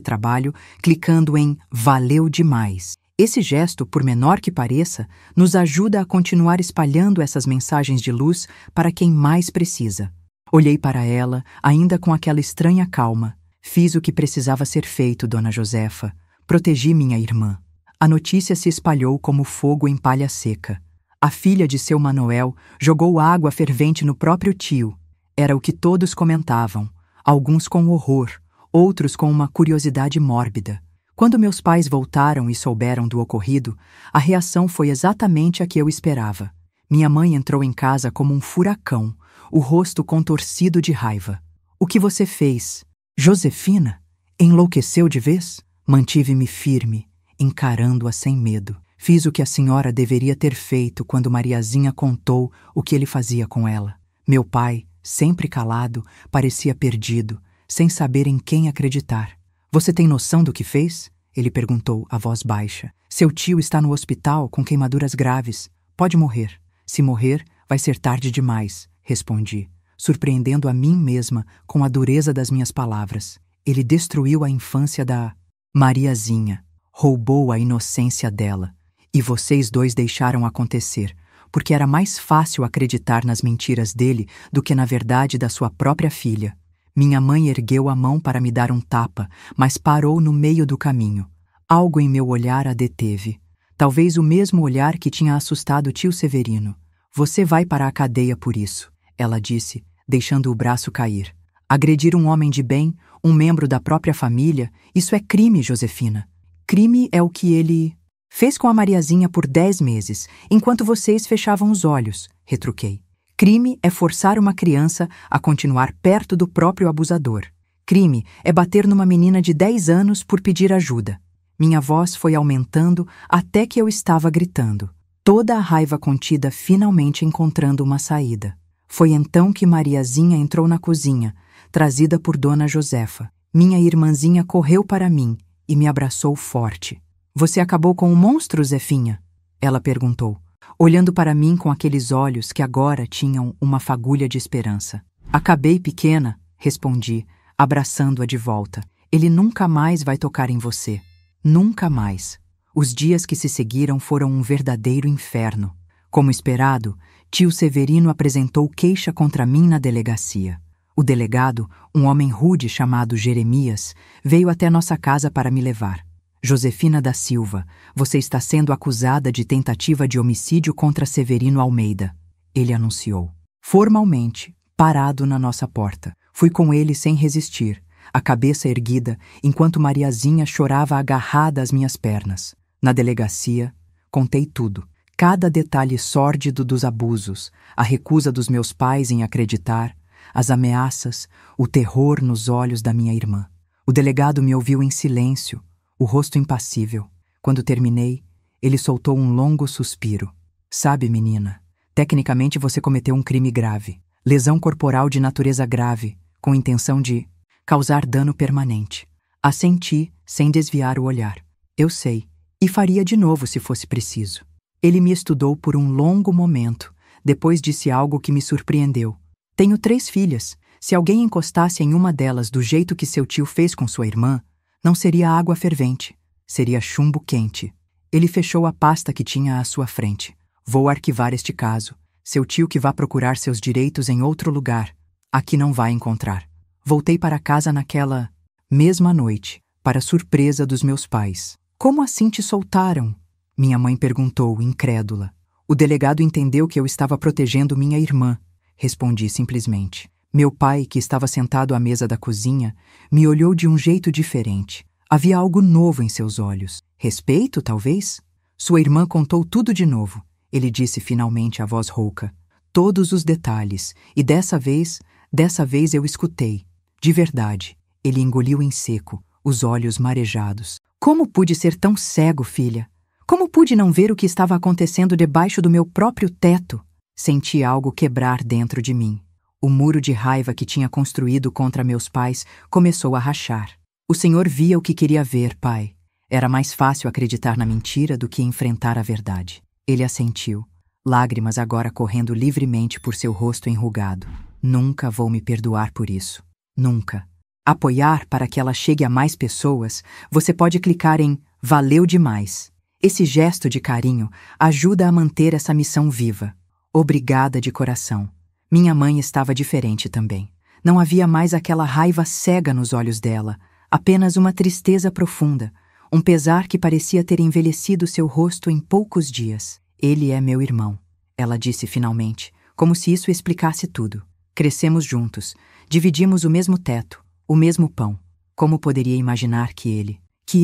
A: trabalho clicando em Valeu Demais. Esse gesto, por menor que pareça, nos ajuda a continuar espalhando essas mensagens de luz para quem mais precisa. Olhei para ela, ainda com aquela estranha calma. Fiz o que precisava ser feito, Dona Josefa. Protegi minha irmã. A notícia se espalhou como fogo em palha seca. A filha de seu Manoel jogou água fervente no próprio tio. Era o que todos comentavam, alguns com horror, outros com uma curiosidade mórbida. Quando meus pais voltaram e souberam do ocorrido, a reação foi exatamente a que eu esperava. Minha mãe entrou em casa como um furacão, o rosto contorcido de raiva. O que você fez? Josefina? Enlouqueceu de vez? Mantive-me firme, encarando-a sem medo. Fiz o que a senhora deveria ter feito quando Mariazinha contou o que ele fazia com ela. Meu pai, sempre calado, parecia perdido, sem saber em quem acreditar. Você tem noção do que fez? Ele perguntou, a voz baixa. Seu tio está no hospital com queimaduras graves. Pode morrer. Se morrer, vai ser tarde demais, respondi, surpreendendo a mim mesma com a dureza das minhas palavras. Ele destruiu a infância da Mariazinha, roubou a inocência dela. E vocês dois deixaram acontecer, porque era mais fácil acreditar nas mentiras dele do que na verdade da sua própria filha. Minha mãe ergueu a mão para me dar um tapa, mas parou no meio do caminho. Algo em meu olhar a deteve. Talvez o mesmo olhar que tinha assustado tio Severino. Você vai para a cadeia por isso, ela disse, deixando o braço cair. Agredir um homem de bem, um membro da própria família, isso é crime, Josefina. Crime é o que ele fez com a Mariazinha por 10 meses, enquanto vocês fechavam os olhos, retruquei. Crime é forçar uma criança a continuar perto do próprio abusador. Crime é bater numa menina de 10 anos por pedir ajuda. Minha voz foi aumentando até que eu estava gritando. Toda a raiva contida finalmente encontrando uma saída. Foi então que Mariazinha entrou na cozinha, trazida por Dona Josefa. Minha irmãzinha correu para mim e me abraçou forte. Você acabou com o monstro, Zefinha? Ela perguntou, olhando para mim com aqueles olhos que agora tinham uma fagulha de esperança. Acabei, pequena, respondi, abraçando-a de volta. Ele nunca mais vai tocar em você. Nunca mais. Os dias que se seguiram foram um verdadeiro inferno. Como esperado, tio Severino apresentou queixa contra mim na delegacia. O delegado, um homem rude chamado Jeremias, veio até nossa casa para me levar. Josefina da Silva, você está sendo acusada de tentativa de homicídio contra Severino Almeida, ele anunciou. Formalmente, parado na nossa porta. Fui com ele sem resistir, a cabeça erguida, enquanto Mariazinha chorava agarrada às minhas pernas. Na delegacia, contei tudo. Cada detalhe sórdido dos abusos, a recusa dos meus pais em acreditar, as ameaças, o terror nos olhos da minha irmã. O delegado me ouviu em silêncio, o rosto impassível. Quando terminei, ele soltou um longo suspiro. Sabe, menina, tecnicamente você cometeu um crime grave. Lesão corporal de natureza grave, com intenção de causar dano permanente. Assenti, sem desviar o olhar. Eu sei, e faria de novo se fosse preciso. Ele me estudou por um longo momento, depois disse algo que me surpreendeu. Tenho 3 filhas. Se alguém encostasse em uma delas do jeito que seu tio fez com sua irmã, não seria água fervente, seria chumbo quente. Ele fechou a pasta que tinha à sua frente. Vou arquivar este caso. Seu tio que vá procurar seus direitos em outro lugar. Aqui não vai encontrar. Voltei para casa naquela mesma noite, para surpresa dos meus pais. Como assim te soltaram? Minha mãe perguntou, incrédula. O delegado entendeu que eu estava protegendo minha irmã. Respondi simplesmente. Meu pai, que estava sentado à mesa da cozinha, me olhou de um jeito diferente. Havia algo novo em seus olhos. Respeito, talvez? Sua irmã contou tudo de novo. Ele disse finalmente a voz rouca. Todos os detalhes. E dessa vez eu escutei. De verdade. Ele engoliu em seco, os olhos marejados. Como pude ser tão cego, filha? Como pude não ver o que estava acontecendo debaixo do meu próprio teto? Senti algo quebrar dentro de mim. O muro de raiva que tinha construído contra meus pais começou a rachar. O senhor via o que queria ver, pai. Era mais fácil acreditar na mentira do que enfrentar a verdade. Ele assentiu. lágrimas agora correndo livremente por seu rosto enrugado. Nunca vou me perdoar por isso. Nunca. Apoiar para que ela chegue a mais pessoas, você pode clicar em Valeu demais. Esse gesto de carinho ajuda a manter essa missão viva. Obrigada de coração. Minha mãe estava diferente também. Não havia mais aquela raiva cega nos olhos dela, apenas uma tristeza profunda, um pesar que parecia ter envelhecido seu rosto em poucos dias. Ele é meu irmão, ela disse finalmente, como se isso explicasse tudo. Crescemos juntos, dividimos o mesmo teto, o mesmo pão. Como poderia imaginar que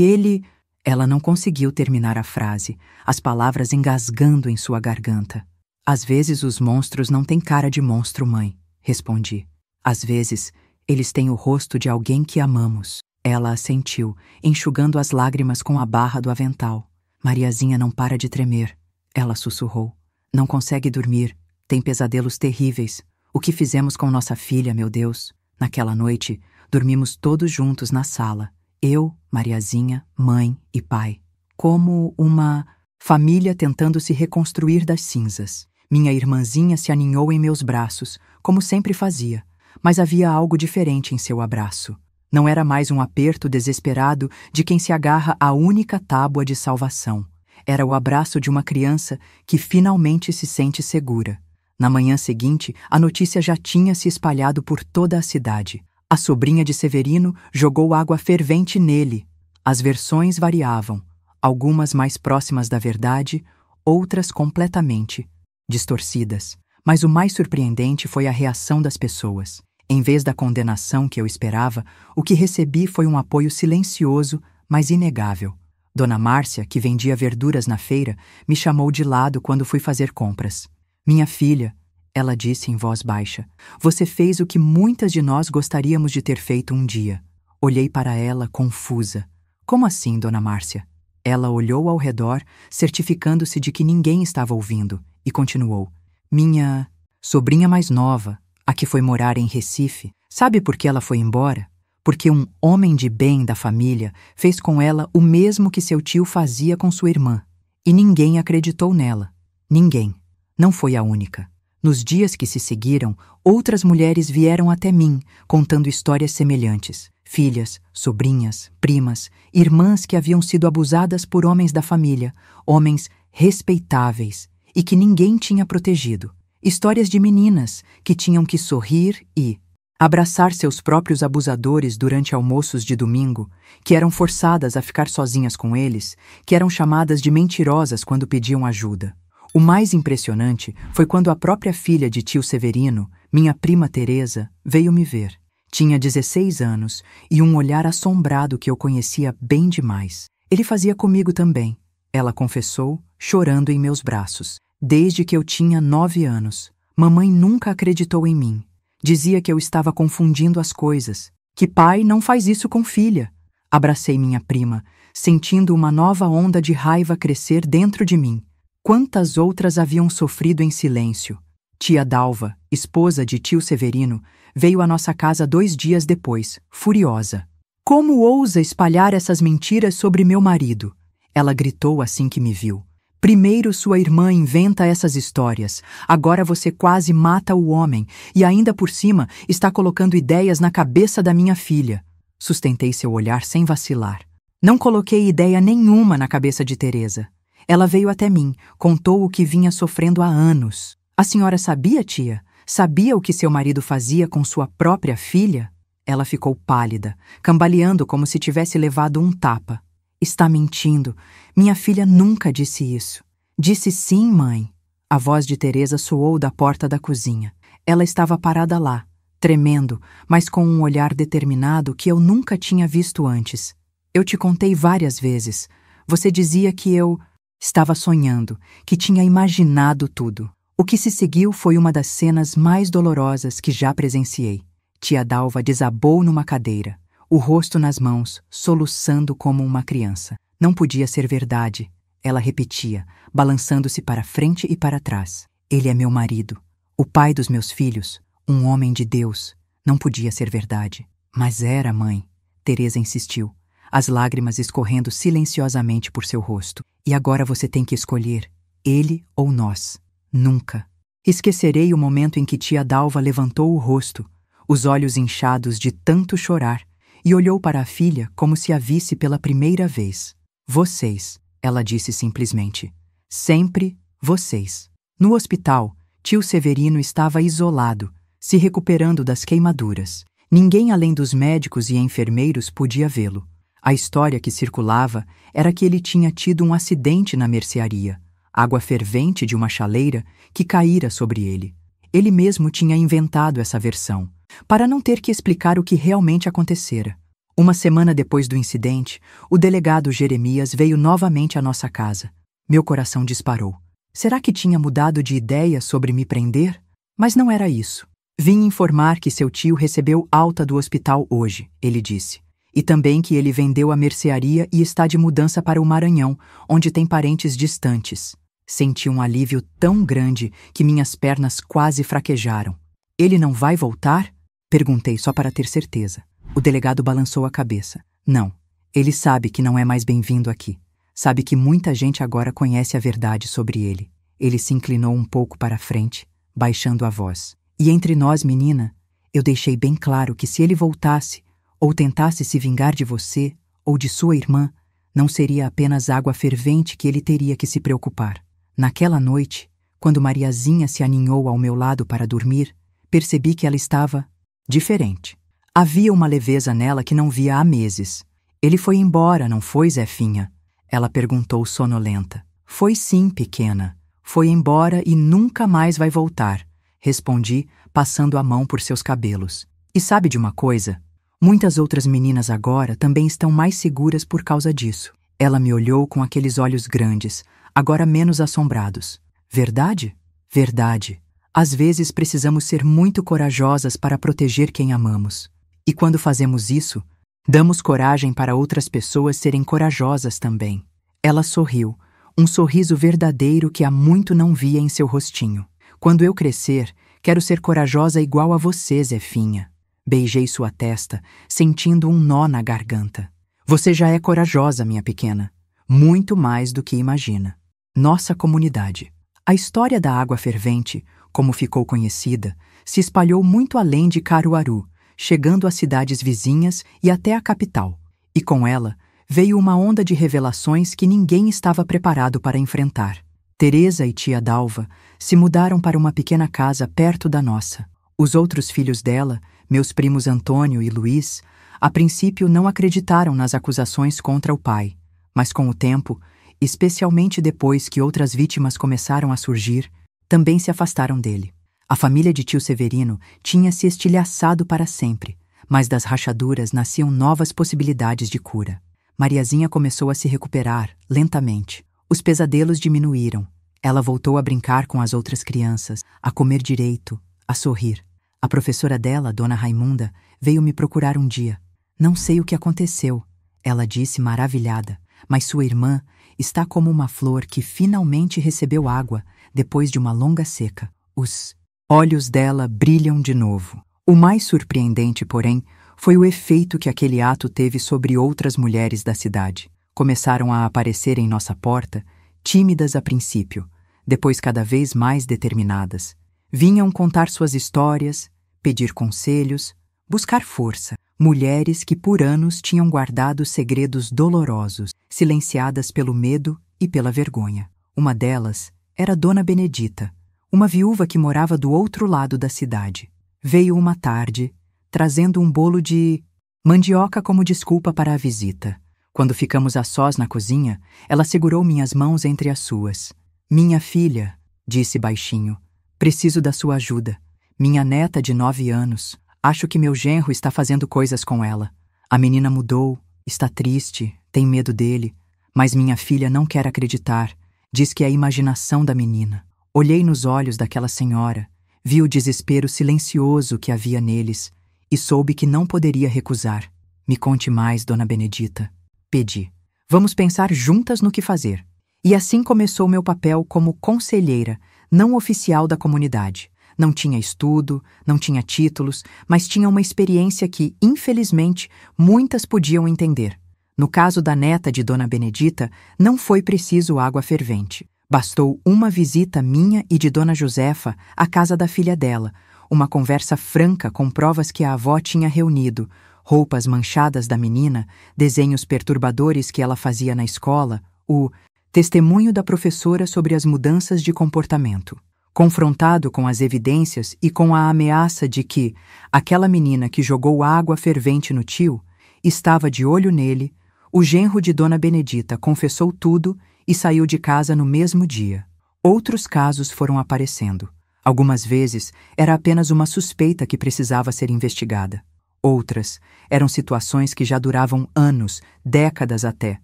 A: ele... Ela não conseguiu terminar a frase, as palavras engasgando em sua garganta. Às vezes os monstros não têm cara de monstro, mãe, respondi. Às vezes, eles têm o rosto de alguém que amamos. Ela assentiu, enxugando as lágrimas com a barra do avental. Mariazinha não para de tremer. Ela sussurrou. Não consegue dormir. Tem pesadelos terríveis. O que fizemos com nossa filha, meu Deus? Naquela noite, dormimos todos juntos na sala. Eu, Mariazinha, mãe e pai. Como uma família tentando se reconstruir das cinzas. Minha irmãzinha se aninhou em meus braços, como sempre fazia. Mas havia algo diferente em seu abraço. Não era mais um aperto desesperado de quem se agarra à única tábua de salvação. Era o abraço de uma criança que finalmente se sente segura. Na manhã seguinte, a notícia já tinha se espalhado por toda a cidade. A sobrinha de Severino jogou água fervente nele. As versões variavam, algumas mais próximas da verdade, outras completamente distorcidas. Mas o mais surpreendente foi a reação das pessoas. Em vez da condenação que eu esperava, o que recebi foi um apoio silencioso, mas inegável. Dona Márcia, que vendia verduras na feira, me chamou de lado quando fui fazer compras. Minha filha, ela disse em voz baixa, você fez o que muitas de nós gostaríamos de ter feito um dia. Olhei para ela, confusa. Como assim, Dona Márcia? Ela olhou ao redor, certificando-se de que ninguém estava ouvindo, e continuou. Minha sobrinha mais nova, a que foi morar em Recife, sabe por que ela foi embora? Porque um homem de bem da família fez com ela o mesmo que seu tio fazia com sua irmã. E ninguém acreditou nela. Ninguém. Não foi a única. Nos dias que se seguiram, outras mulheres vieram até mim, contando histórias semelhantes. Filhas, sobrinhas, primas, irmãs que haviam sido abusadas por homens da família, homens respeitáveis, e que ninguém tinha protegido. Histórias de meninas que tinham que sorrir e abraçar seus próprios abusadores durante almoços de domingo, que eram forçadas a ficar sozinhas com eles, que eram chamadas de mentirosas quando pediam ajuda. O mais impressionante foi quando a própria filha de tio Severino, minha prima Teresa, veio me ver. Tinha 16 anos e um olhar assombrado que eu conhecia bem demais. Ele fazia comigo também, ela confessou, chorando em meus braços. Desde que eu tinha 9 anos, mamãe nunca acreditou em mim. Dizia que eu estava confundindo as coisas, que pai não faz isso com filha. Abracei minha prima, sentindo uma nova onda de raiva crescer dentro de mim. Quantas outras haviam sofrido em silêncio? Tia Dalva, esposa de tio Severino, veio à nossa casa 2 dias depois, furiosa. Como ousa espalhar essas mentiras sobre meu marido? Ela gritou assim que me viu. Primeiro sua irmã inventa essas histórias, agora você quase mata o homem e ainda por cima está colocando ideias na cabeça da minha filha. Sustentei seu olhar sem vacilar. Não coloquei ideia nenhuma na cabeça de Teresa. Ela veio até mim, contou o que vinha sofrendo há anos. A senhora sabia, tia? Sabia o que seu marido fazia com sua própria filha? Ela ficou pálida, cambaleando como se tivesse levado um tapa. Está mentindo. Minha filha nunca disse isso. Disse sim, mãe. A voz de Teresa soou da porta da cozinha. Ela estava parada lá, tremendo, mas com um olhar determinado que eu nunca tinha visto antes. Eu te contei várias vezes. Você dizia que eu estava sonhando, que tinha imaginado tudo. O que se seguiu foi uma das cenas mais dolorosas que já presenciei. Tia Dalva desabou numa cadeira, o rosto nas mãos, soluçando como uma criança. Não podia ser verdade, ela repetia, balançando-se para frente e para trás. Ele é meu marido, o pai dos meus filhos, um homem de Deus. Não podia ser verdade. Mas era, mãe. Teresa insistiu, as lágrimas escorrendo silenciosamente por seu rosto. E agora você tem que escolher, ele ou nós. Nunca. Esquecerei o momento em que tia Dalva levantou o rosto, os olhos inchados de tanto chorar, e olhou para a filha como se a visse pela primeira vez. Vocês, ela disse simplesmente. Sempre vocês. No hospital, tio Severino estava isolado, se recuperando das queimaduras. Ninguém além dos médicos e enfermeiros podia vê-lo. A história que circulava era que ele tinha tido um acidente na mercearia, água fervente de uma chaleira que caíra sobre ele. Ele mesmo tinha inventado essa versão, para não ter que explicar o que realmente acontecera. Uma semana depois do incidente, o delegado Jeremias veio novamente à nossa casa. Meu coração disparou. Será que tinha mudado de ideia sobre me prender? Mas não era isso. Vim informar que seu tio recebeu alta do hospital hoje, ele disse. E também que ele vendeu a mercearia e está de mudança para o Maranhão, onde tem parentes distantes. Senti um alívio tão grande que minhas pernas quase fraquejaram. Ele não vai voltar? Perguntei só para ter certeza. O delegado balançou a cabeça. Não, ele sabe que não é mais bem-vindo aqui. Sabe que muita gente agora conhece a verdade sobre ele. Ele se inclinou um pouco para a frente, baixando a voz. E entre nós, menina, eu deixei bem claro que se ele voltasse, ou tentasse se vingar de você, ou de sua irmã, não seria apenas água fervente que ele teria que se preocupar. Naquela noite, quando Mariazinha se aninhou ao meu lado para dormir, percebi que ela estava diferente. Havia uma leveza nela que não via há meses. Ele foi embora, não foi, Zefinha? Ela perguntou sonolenta. Foi sim, pequena. Foi embora e nunca mais vai voltar, respondi, passando a mão por seus cabelos. E sabe de uma coisa? Muitas outras meninas agora também estão mais seguras por causa disso. Ela me olhou com aqueles olhos grandes, agora menos assombrados. Verdade? Verdade. Às vezes precisamos ser muito corajosas para proteger quem amamos. E quando fazemos isso, damos coragem para outras pessoas serem corajosas também. Ela sorriu, um sorriso verdadeiro que há muito não via em seu rostinho. Quando eu crescer, quero ser corajosa igual a você, Zefinha. Beijei sua testa, sentindo um nó na garganta. Você já é corajosa, minha pequena. Muito mais do que imagina. Nossa comunidade. A história da água fervente, como ficou conhecida, se espalhou muito além de Caruaru, chegando às cidades vizinhas e até a capital. E com ela, veio uma onda de revelações que ninguém estava preparado para enfrentar. Teresa e tia Dalva se mudaram para uma pequena casa perto da nossa. Os outros filhos dela, meus primos Antônio e Luiz, a princípio não acreditaram nas acusações contra o pai, mas com o tempo, especialmente depois que outras vítimas começaram a surgir, também se afastaram dele. A família de tio Severino tinha se estilhaçado para sempre, mas das rachaduras nasciam novas possibilidades de cura. Mariazinha começou a se recuperar, lentamente. Os pesadelos diminuíram. Ela voltou a brincar com as outras crianças, a comer direito, a sorrir. A professora dela, Dona Raimunda, veio me procurar um dia. Não sei o que aconteceu, ela disse maravilhada, mas sua irmã está como uma flor que finalmente recebeu água depois de uma longa seca. Os olhos dela brilham de novo. O mais surpreendente, porém, foi o efeito que aquele ato teve sobre outras mulheres da cidade. Começaram a aparecer em nossa porta, tímidas a princípio, depois cada vez mais determinadas. Vinham contar suas histórias, pedir conselhos, buscar força. Mulheres que por anos tinham guardado segredos dolorosos, silenciadas pelo medo e pela vergonha. Uma delas era Dona Benedita, uma viúva que morava do outro lado da cidade. Veio uma tarde, trazendo um bolo de mandioca como desculpa para a visita. Quando ficamos a sós na cozinha, ela segurou minhas mãos entre as suas. Minha filha, disse baixinho, preciso da sua ajuda. Minha neta de 9 anos. Acho que meu genro está fazendo coisas com ela. A menina mudou, está triste, tem medo dele, mas minha filha não quer acreditar. Diz que é a imaginação da menina. Olhei nos olhos daquela senhora, vi o desespero silencioso que havia neles e soube que não poderia recusar. Me conte mais, Dona Benedita. Pedi. Vamos pensar juntas no que fazer. E assim começou meu papel como conselheira, não oficial da comunidade. Não tinha estudo, não tinha títulos, mas tinha uma experiência que, infelizmente, muitas podiam entender. No caso da neta de Dona Benedita, não foi preciso água fervente. Bastou uma visita minha e de Dona Josefa à casa da filha dela, uma conversa franca com provas que a avó tinha reunido, roupas manchadas da menina, desenhos perturbadores que ela fazia na escola, o testemunho da professora sobre as mudanças de comportamento. Confrontado com as evidências e com a ameaça de que aquela menina que jogou água fervente no tio estava de olho nele, o genro de Dona Benedita confessou tudo e saiu de casa no mesmo dia. Outros casos foram aparecendo. Algumas vezes era apenas uma suspeita que precisava ser investigada. Outras eram situações que já duravam anos, décadas até,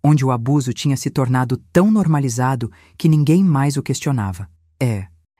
A: onde o abuso tinha se tornado tão normalizado que ninguém mais o questionava.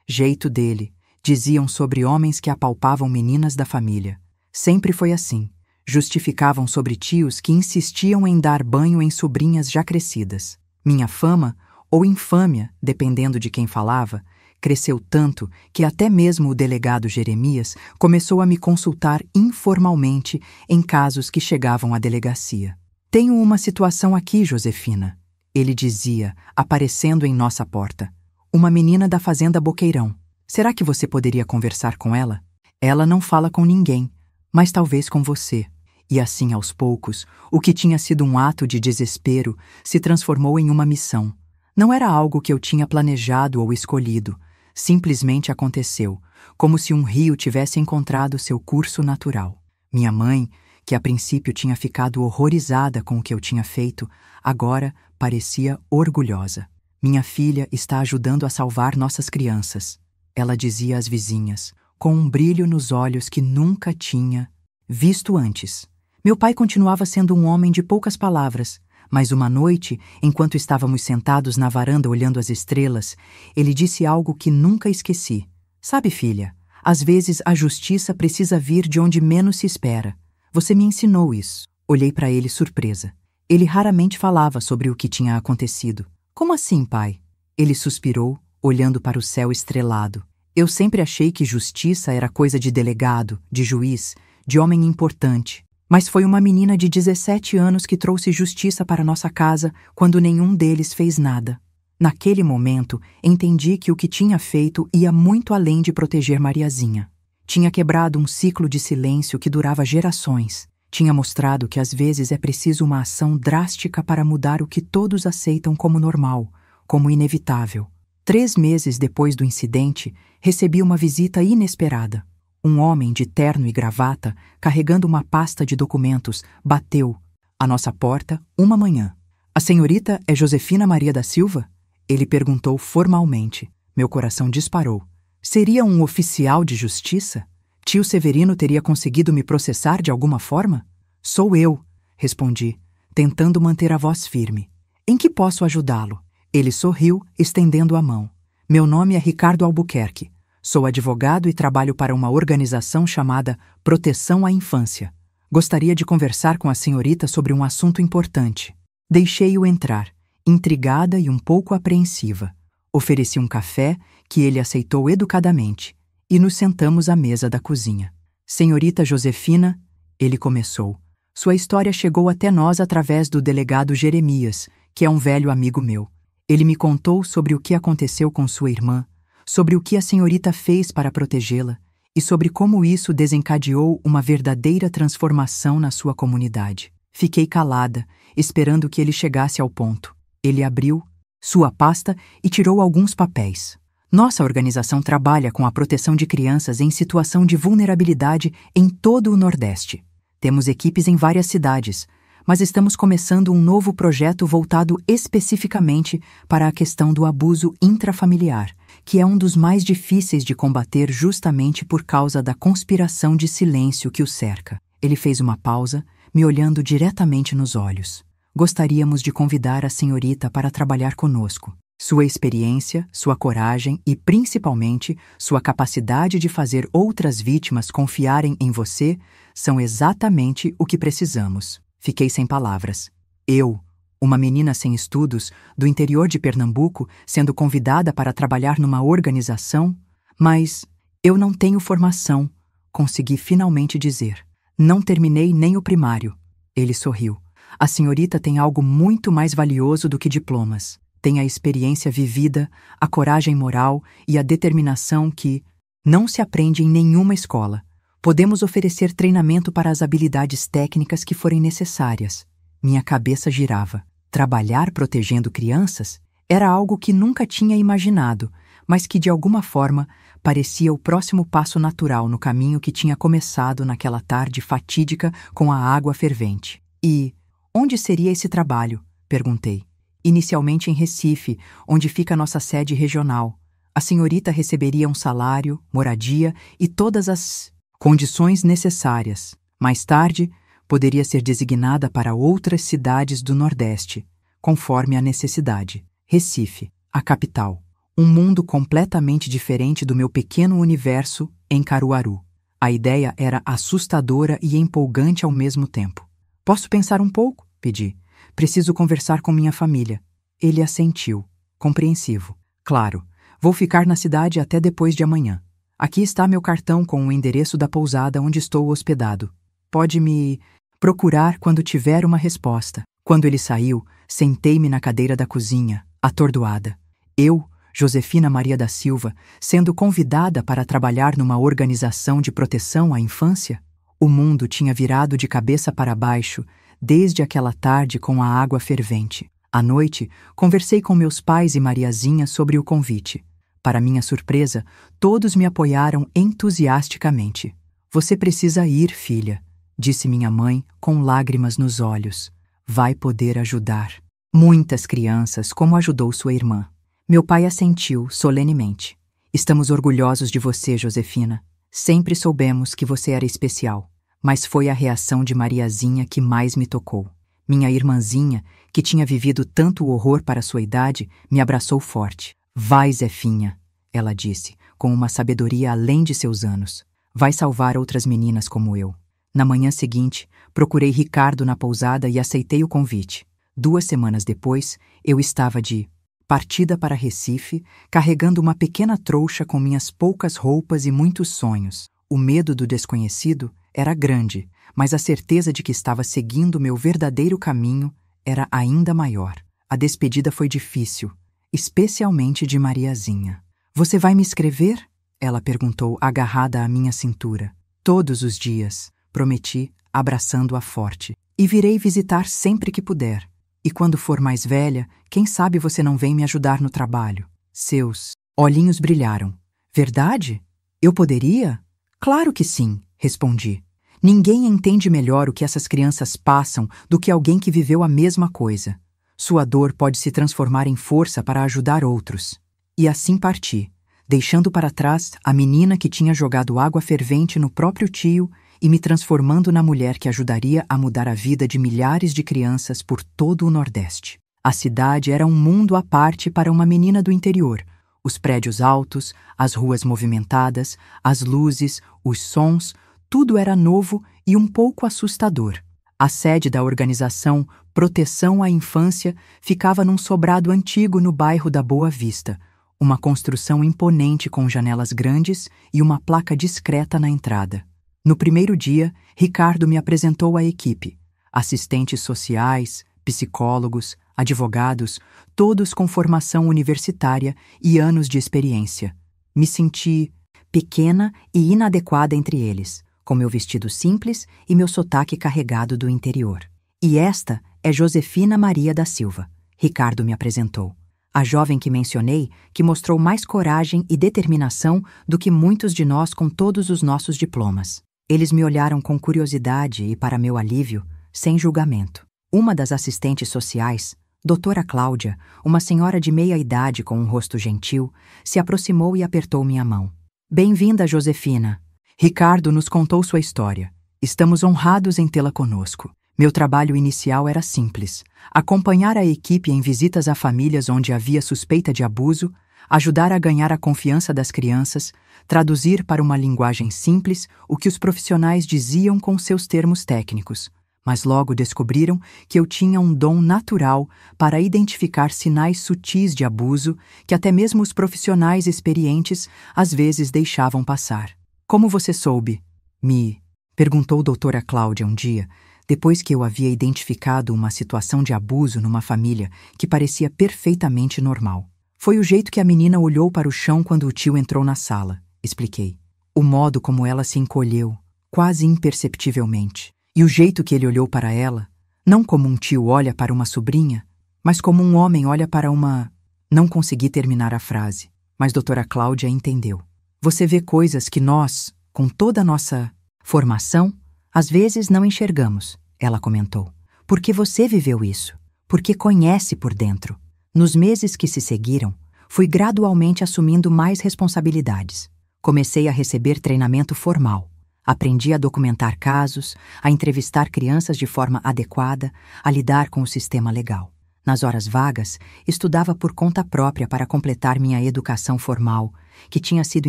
A: Jeito dele, diziam sobre homens que apalpavam meninas da família. Sempre foi assim. Justificavam sobre tios que insistiam em dar banho em sobrinhas já crescidas. Minha fama, ou infâmia, dependendo de quem falava, cresceu tanto que até mesmo o delegado Jeremias começou a me consultar informalmente em casos que chegavam à delegacia. Tenho uma situação aqui, Josefina, ele dizia, aparecendo em nossa porta. Uma menina da fazenda Boqueirão. Será que você poderia conversar com ela? Ela não fala com ninguém, mas talvez com você. E assim, aos poucos, o que tinha sido um ato de desespero se transformou em uma missão. Não era algo que eu tinha planejado ou escolhido. Simplesmente aconteceu, como se um rio tivesse encontrado seu curso natural. Minha mãe, que a princípio tinha ficado horrorizada com o que eu tinha feito, agora parecia orgulhosa. Minha filha está ajudando a salvar nossas crianças, ela dizia às vizinhas, com um brilho nos olhos que nunca tinha visto antes. Meu pai continuava sendo um homem de poucas palavras, mas uma noite, enquanto estávamos sentados na varanda olhando as estrelas, ele disse algo que nunca esqueci. Sabe, filha, às vezes a justiça precisa vir de onde menos se espera. Você me ensinou isso. Olhei para ele surpresa. Ele raramente falava sobre o que tinha acontecido. Como assim, pai? Ele suspirou, olhando para o céu estrelado. Eu sempre achei que justiça era coisa de delegado, de juiz, de homem importante. Mas foi uma menina de 17 anos que trouxe justiça para nossa casa quando nenhum deles fez nada. Naquele momento, entendi que o que tinha feito ia muito além de proteger Mariazinha. Tinha quebrado um ciclo de silêncio que durava gerações. Tinha mostrado que às vezes é preciso uma ação drástica para mudar o que todos aceitam como normal, como inevitável. 3 meses depois do incidente, recebi uma visita inesperada. Um homem de terno e gravata, carregando uma pasta de documentos, bateu à nossa porta uma manhã. A senhorita é Josefina Maria da Silva? Ele perguntou formalmente. Meu coração disparou. Seria um oficial de justiça? Tio Severino teria conseguido me processar de alguma forma? Sou eu, respondi, tentando manter a voz firme. Em que posso ajudá-lo? Ele sorriu, estendendo a mão. Meu nome é Ricardo Albuquerque. Sou advogado e trabalho para uma organização chamada Proteção à Infância. Gostaria de conversar com a senhorita sobre um assunto importante. Deixei-o entrar, intrigada e um pouco apreensiva. Ofereci um café, que ele aceitou educadamente, e nos sentamos à mesa da cozinha. Senhorita Josefina, ele começou. Sua história chegou até nós através do delegado Jeremias, que é um velho amigo meu. Ele me contou sobre o que aconteceu com sua irmã, sobre o que a senhorita fez para protegê-la e sobre como isso desencadeou uma verdadeira transformação na sua comunidade. Fiquei calada, esperando que ele chegasse ao ponto. Ele abriu sua pasta e tirou alguns papéis. Nossa organização trabalha com a proteção de crianças em situação de vulnerabilidade em todo o Nordeste. Temos equipes em várias cidades, mas estamos começando um novo projeto voltado especificamente para a questão do abuso intrafamiliar, que é um dos mais difíceis de combater justamente por causa da conspiração de silêncio que o cerca. Ele fez uma pausa, me olhando diretamente nos olhos. Gostaríamos de convidar a senhorita para trabalhar conosco. Sua experiência, sua coragem e, principalmente, sua capacidade de fazer outras vítimas confiarem em você são exatamente o que precisamos. Fiquei sem palavras. Eu, uma menina sem estudos, do interior de Pernambuco, sendo convidada para trabalhar numa organização, mas eu não tenho formação, consegui finalmente dizer. Não terminei nem o primário. Ele sorriu. A senhorita tem algo muito mais valioso do que diplomas. tem a experiência vivida, a coragem moral e a determinação que não se aprende em nenhuma escola. Podemos oferecer treinamento para as habilidades técnicas que forem necessárias. Minha cabeça girava. Trabalhar protegendo crianças era algo que nunca tinha imaginado, mas que de alguma forma parecia o próximo passo natural no caminho que tinha começado naquela tarde fatídica com a água fervente. E onde seria esse trabalho? Perguntei. Inicialmente em Recife, onde fica nossa sede regional. A senhorita receberia um salário, moradia e todas as condições necessárias. Mais tarde, poderia ser designada para outras cidades do Nordeste, conforme a necessidade. Recife, a capital. Um mundo completamente diferente do meu pequeno universo em Caruaru. A ideia era assustadora e empolgante ao mesmo tempo. Posso pensar um pouco? Pedi. Preciso conversar com minha família. Ele assentiu, compreensivo. Claro, vou ficar na cidade até depois de amanhã. Aqui está meu cartão com o endereço da pousada onde estou hospedado. Pode me procurar quando tiver uma resposta. Quando ele saiu, sentei-me na cadeira da cozinha, atordoada. Eu, Josefina Maria da Silva, sendo convidada para trabalhar numa organização de proteção à infância? O mundo tinha virado de cabeça para baixo desde aquela tarde com a água fervente. À noite, conversei com meus pais e Mariazinha sobre o convite. Para minha surpresa, todos me apoiaram entusiasticamente. Você precisa ir, filha, disse minha mãe com lágrimas nos olhos. Vai poder ajudar muitas crianças como ajudou sua irmã. Meu pai assentiu solenemente. Estamos orgulhosos de você, Josefina. Sempre soubemos que você era especial. Mas foi a reação de Mariazinha que mais me tocou. Minha irmãzinha, que tinha vivido tanto horror para sua idade, me abraçou forte. Vai, Zefinha, ela disse, com uma sabedoria além de seus anos. Vai salvar outras meninas como eu. Na manhã seguinte, procurei Ricardo na pousada e aceitei o convite. 2 semanas depois, eu estava de partida para Recife, carregando uma pequena trouxa com minhas poucas roupas e muitos sonhos. O medo do desconhecido era grande, mas a certeza de que estava seguindo meu verdadeiro caminho era ainda maior. A despedida foi difícil, especialmente de Mariazinha. Você vai me escrever? Ela perguntou, agarrada à minha cintura. Todos os dias, prometi, abraçando-a forte. E virei visitar sempre que puder. E quando for mais velha, quem sabe você não vem me ajudar no trabalho? Seus olhinhos brilharam. Verdade? Eu poderia? Claro que sim, respondi. Ninguém entende melhor o que essas crianças passam do que alguém que viveu a mesma coisa. Sua dor pode se transformar em força para ajudar outros. E assim parti, deixando para trás a menina que tinha jogado água fervente no próprio tio e me transformando na mulher que ajudaria a mudar a vida de milhares de crianças por todo o Nordeste. A cidade era um mundo à parte para uma menina do interior. Os prédios altos, as ruas movimentadas, as luzes, os sons, tudo era novo e um pouco assustador. A sede da organização Proteção à Infância ficava num sobrado antigo no bairro da Boa Vista, uma construção imponente com janelas grandes e uma placa discreta na entrada. No primeiro dia, Ricardo me apresentou à equipe. Assistentes sociais, psicólogos, advogados, todos com formação universitária e anos de experiência. Me senti pequena e inadequada entre eles, com meu vestido simples e meu sotaque carregado do interior. E esta é Josefina Maria da Silva, Ricardo me apresentou. A jovem que mencionei, que mostrou mais coragem e determinação do que muitos de nós com todos os nossos diplomas. Eles me olharam com curiosidade e, para meu alívio, sem julgamento. Uma das assistentes sociais, doutora Cláudia, uma senhora de meia idade com um rosto gentil, se aproximou e apertou minha mão. Bem-vinda, Josefina. Ricardo nos contou sua história. Estamos honrados em tê-la conosco. Meu trabalho inicial era simples: acompanhar a equipe em visitas a famílias onde havia suspeita de abuso, ajudar a ganhar a confiança das crianças, traduzir para uma linguagem simples o que os profissionais diziam com seus termos técnicos. Mas logo descobriram que eu tinha um dom natural para identificar sinais sutis de abuso que até mesmo os profissionais experientes às vezes deixavam passar. Como você soube? Me perguntou doutora Cláudia um dia, depois que eu havia identificado uma situação de abuso numa família que parecia perfeitamente normal. Foi o jeito que a menina olhou para o chão quando o tio entrou na sala, expliquei. O modo como ela se encolheu, quase imperceptivelmente. E o jeito que ele olhou para ela, não como um tio olha para uma sobrinha, mas como um homem olha para uma... Não consegui terminar a frase, mas doutora Cláudia entendeu. Você vê coisas que nós, com toda a nossa formação, às vezes não enxergamos, ela comentou. Porque você viveu isso, porque conhece por dentro. Nos meses que se seguiram, fui gradualmente assumindo mais responsabilidades. Comecei a receber treinamento formal. Aprendi a documentar casos, a entrevistar crianças de forma adequada, a lidar com o sistema legal. Nas horas vagas, estudava por conta própria para completar minha educação formal, que tinha sido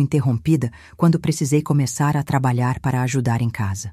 A: interrompida quando precisei começar a trabalhar para ajudar em casa.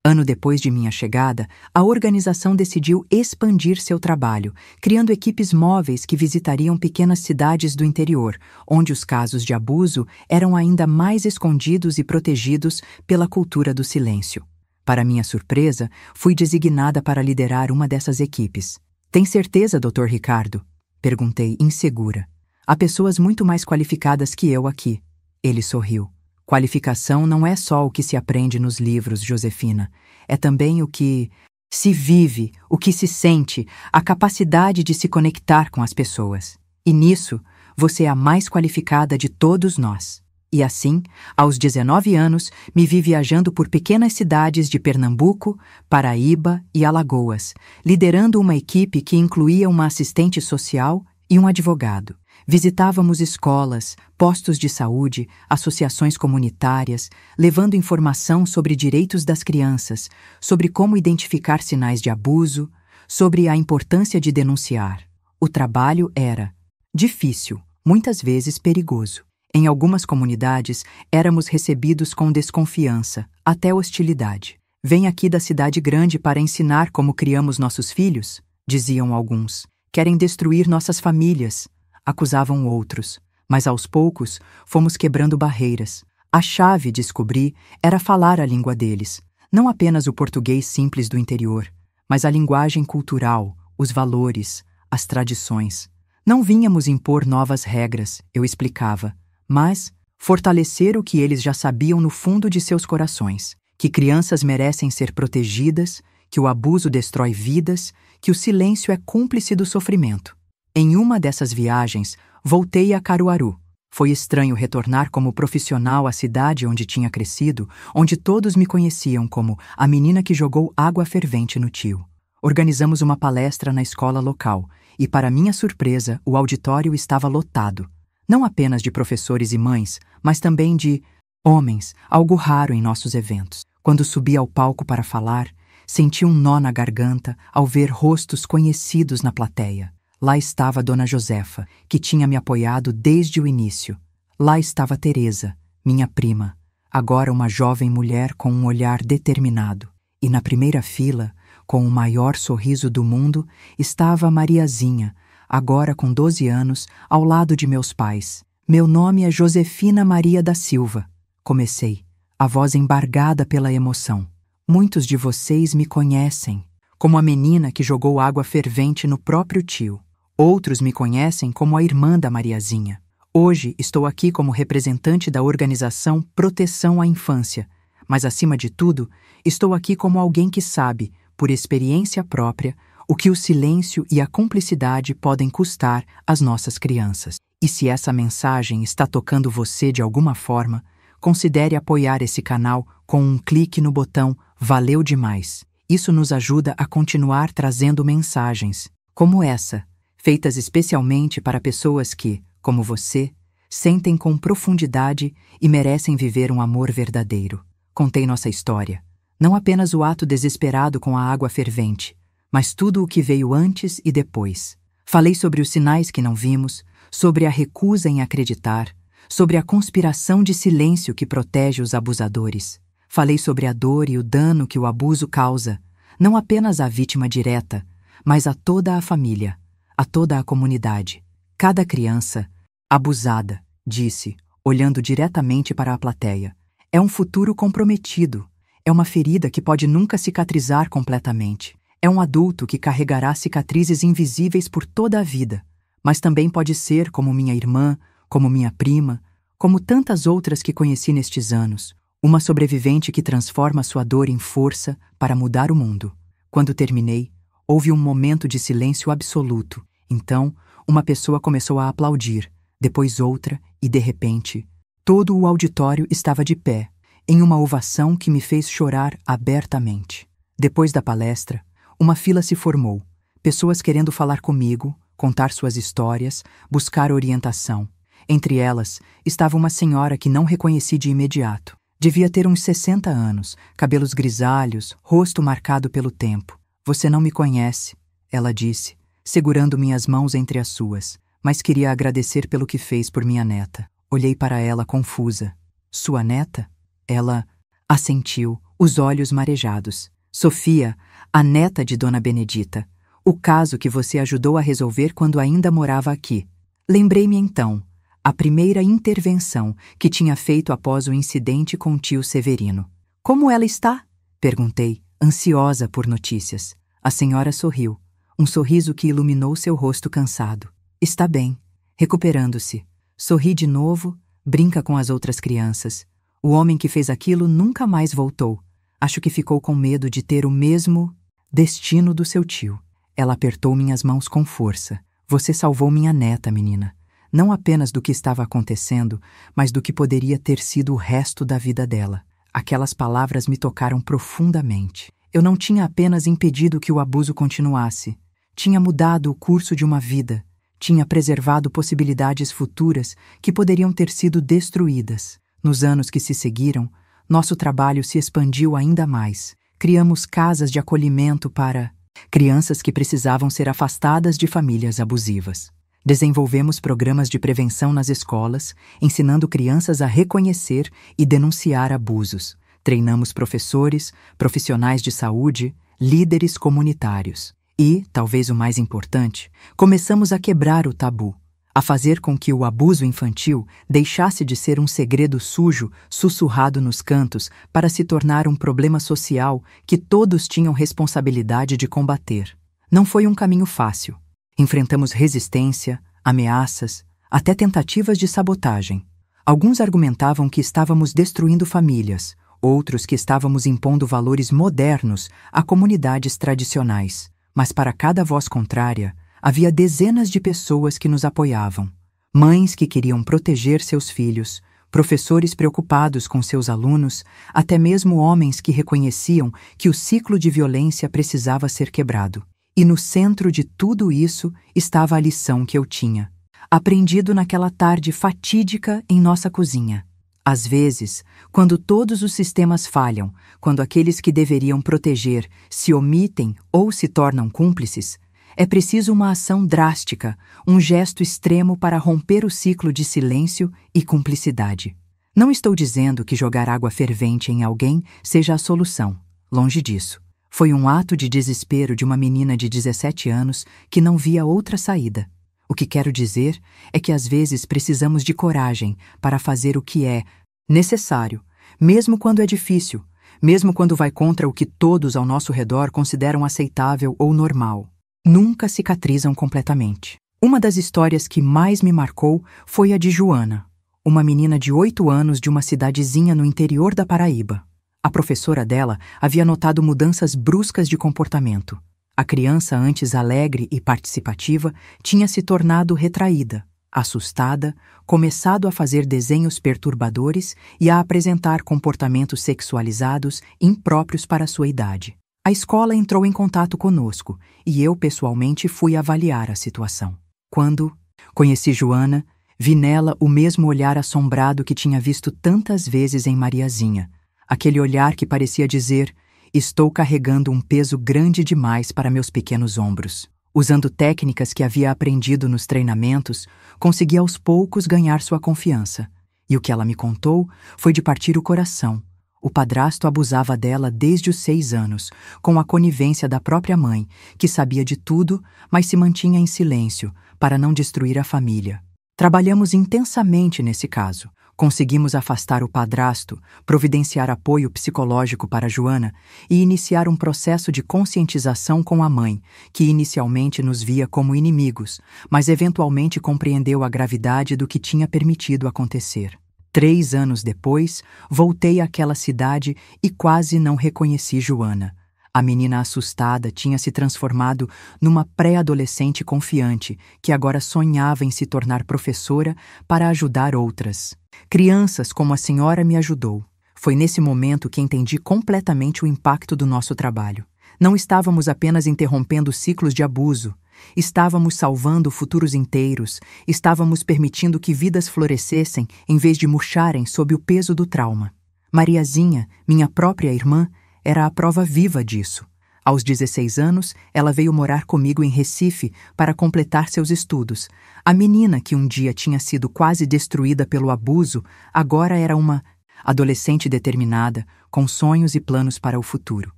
A: Ano depois de minha chegada, a organização decidiu expandir seu trabalho, criando equipes móveis que visitariam pequenas cidades do interior, onde os casos de abuso eram ainda mais escondidos e protegidos pela cultura do silêncio. Para minha surpresa, fui designada para liderar uma dessas equipes. Tem certeza, Dr. Ricardo? Perguntei, insegura. Há pessoas muito mais qualificadas que eu aqui. Ele sorriu. Qualificação não é só o que se aprende nos livros, Josefina. É também o que se vive, o que se sente, a capacidade de se conectar com as pessoas. E nisso, você é a mais qualificada de todos nós. E assim, aos 19 anos, me vi viajando por pequenas cidades de Pernambuco, Paraíba e Alagoas, liderando uma equipe que incluía uma assistente social e um advogado. Visitávamos escolas, postos de saúde, associações comunitárias, levando informação sobre direitos das crianças, sobre como identificar sinais de abuso, sobre a importância de denunciar. O trabalho era difícil, muitas vezes perigoso. Em algumas comunidades, éramos recebidos com desconfiança, até hostilidade. Vem aqui da cidade grande para ensinar como criamos nossos filhos? Diziam alguns. Querem destruir nossas famílias, acusavam outros. Mas aos poucos, fomos quebrando barreiras. A chave, descobri, era falar a língua deles. Não apenas o português simples do interior, mas a linguagem cultural, os valores, as tradições. Não vínhamos impor novas regras, eu explicava, mas fortalecer o que eles já sabiam no fundo de seus corações, que crianças merecem ser protegidas, que o abuso destrói vidas, que o silêncio é cúmplice do sofrimento. Em uma dessas viagens, voltei a Caruaru. Foi estranho retornar como profissional à cidade onde tinha crescido, onde todos me conheciam como a menina que jogou água fervente no tio. Organizamos uma palestra na escola local e, para minha surpresa, o auditório estava lotado. Não apenas de professores e mães, mas também de homens, algo raro em nossos eventos. Quando subi ao palco para falar, senti um nó na garganta ao ver rostos conhecidos na plateia. Lá estava Dona Josefa, que tinha me apoiado desde o início. Lá estava Teresa, minha prima, agora uma jovem mulher com um olhar determinado. E na primeira fila, com o maior sorriso do mundo, estava Mariazinha, agora com 12 anos, ao lado de meus pais. Meu nome é Josefina Maria da Silva. Comecei, a voz embargada pela emoção. Muitos de vocês me conhecem, como a menina que jogou água fervente no próprio tio. Outros me conhecem como a irmã da Mariazinha. Hoje estou aqui como representante da organização Proteção à Infância, mas acima de tudo, estou aqui como alguém que sabe, por experiência própria, o que o silêncio e a cumplicidade podem custar às nossas crianças. E se essa mensagem está tocando você de alguma forma, considere apoiar esse canal com um clique no botão Valeu demais. Isso nos ajuda a continuar trazendo mensagens, como essa, feitas especialmente para pessoas que, como você, sentem com profundidade e merecem viver um amor verdadeiro. Contei nossa história, não apenas o ato desesperado com a água fervente, mas tudo o que veio antes e depois. Falei sobre os sinais que não vimos, sobre a recusa em acreditar, sobre a conspiração de silêncio que protege os abusadores. Falei sobre a dor e o dano que o abuso causa, não apenas à vítima direta, mas a toda a família, a toda a comunidade. Cada criança abusada, disse, olhando diretamente para a plateia, é um futuro comprometido, É uma ferida que pode nunca cicatrizar completamente. É um adulto que carregará cicatrizes invisíveis por toda a vida, mas também pode ser como minha irmã, como minha prima, como tantas outras que conheci nestes anos, uma sobrevivente que transforma sua dor em força para mudar o mundo. Quando terminei, houve um momento de silêncio absoluto. Então, uma pessoa começou a aplaudir, depois outra, e de repente, todo o auditório estava de pé, em uma ovação que me fez chorar abertamente. Depois da palestra, uma fila se formou, pessoas querendo falar comigo, contar suas histórias, buscar orientação. Entre elas, estava uma senhora que não reconheci de imediato. Devia ter uns 60 anos, cabelos grisalhos, rosto marcado pelo tempo. Você não me conhece, ela disse, segurando minhas mãos entre as suas, mas queria agradecer pelo que fez por minha neta. Olhei para ela confusa. Sua neta? Ela assentiu, os olhos marejados. Sofia, a neta de Dona Benedita. O caso que você ajudou a resolver quando ainda morava aqui. Lembrei-me então, a primeira intervenção que tinha feito após o incidente com o tio Severino. Como ela está? Perguntei, ansiosa por notícias. A senhora sorriu, um sorriso que iluminou seu rosto cansado. Está bem, recuperando-se. Sorri de novo, brinca com as outras crianças. O homem que fez aquilo nunca mais voltou. Acho que ficou com medo de ter o mesmo destino do seu tio. Ela apertou minhas mãos com força. Você salvou minha neta, menina. Não apenas do que estava acontecendo, mas do que poderia ter sido o resto da vida dela. Aquelas palavras me tocaram profundamente. Eu não tinha apenas impedido que o abuso continuasse. Tinha mudado o curso de uma vida. Tinha preservado possibilidades futuras que poderiam ter sido destruídas. Nos anos que se seguiram, nosso trabalho se expandiu ainda mais. Criamos casas de acolhimento para crianças que precisavam ser afastadas de famílias abusivas. Desenvolvemos programas de prevenção nas escolas, ensinando crianças a reconhecer e denunciar abusos. Treinamos professores, profissionais de saúde, líderes comunitários. E, talvez o mais importante, começamos a quebrar o tabu, a fazer com que o abuso infantil deixasse de ser um segredo sujo, sussurrado nos cantos, para se tornar um problema social que todos tinham responsabilidade de combater. Não foi um caminho fácil. Enfrentamos resistência, ameaças, até tentativas de sabotagem. Alguns argumentavam que estávamos destruindo famílias, outros que estávamos impondo valores modernos a comunidades tradicionais. Mas para cada voz contrária, havia dezenas de pessoas que nos apoiavam. Mães que queriam proteger seus filhos, professores preocupados com seus alunos, até mesmo homens que reconheciam que o ciclo de violência precisava ser quebrado. E no centro de tudo isso estava a lição que eu tinha aprendido naquela tarde fatídica em nossa cozinha. Às vezes, quando todos os sistemas falham, quando aqueles que deveriam proteger se omitem ou se tornam cúmplices, é preciso uma ação drástica, um gesto extremo para romper o ciclo de silêncio e cumplicidade. Não estou dizendo que jogar água fervente em alguém seja a solução. Longe disso. Foi um ato de desespero de uma menina de 17 anos que não via outra saída. O que quero dizer é que às vezes precisamos de coragem para fazer o que é necessário, mesmo quando é difícil, mesmo quando vai contra o que todos ao nosso redor consideram aceitável ou normal. Nunca cicatrizam completamente. Uma das histórias que mais me marcou foi a de Joana, uma menina de 8 anos de uma cidadezinha no interior da Paraíba. A professora dela havia notado mudanças bruscas de comportamento. A criança, antes alegre e participativa, tinha se tornado retraída, assustada, começado a fazer desenhos perturbadores e a apresentar comportamentos sexualizados impróprios para sua idade. A escola entrou em contato conosco e eu pessoalmente fui avaliar a situação. Quando conheci Joana, vi nela o mesmo olhar assombrado que tinha visto tantas vezes em Mariazinha. Aquele olhar que parecia dizer: estou carregando um peso grande demais para meus pequenos ombros. Usando técnicas que havia aprendido nos treinamentos, consegui aos poucos ganhar sua confiança. E o que ela me contou foi de partir o coração. O padrasto abusava dela desde os 6 anos, com a conivência da própria mãe, que sabia de tudo, mas se mantinha em silêncio, para não destruir a família. Trabalhamos intensamente nesse caso. Conseguimos afastar o padrasto, providenciar apoio psicológico para Joana e iniciar um processo de conscientização com a mãe, que inicialmente nos via como inimigos, mas eventualmente compreendeu a gravidade do que tinha permitido acontecer. 3 anos depois, voltei àquela cidade e quase não reconheci Joana. A menina assustada tinha se transformado numa pré-adolescente confiante, que agora sonhava em se tornar professora para ajudar outras. Crianças como a senhora me ajudou. Foi nesse momento que entendi completamente o impacto do nosso trabalho. Não estávamos apenas interrompendo ciclos de abuso. Estávamos salvando futuros inteiros, estávamos permitindo que vidas florescessem em vez de murcharem sob o peso do trauma. Mariazinha, minha própria irmã, era a prova viva disso. Aos 16 anos, ela veio morar comigo em Recife para completar seus estudos. A menina que um dia tinha sido quase destruída pelo abuso, agora era uma adolescente determinada, com sonhos e planos para o futuro.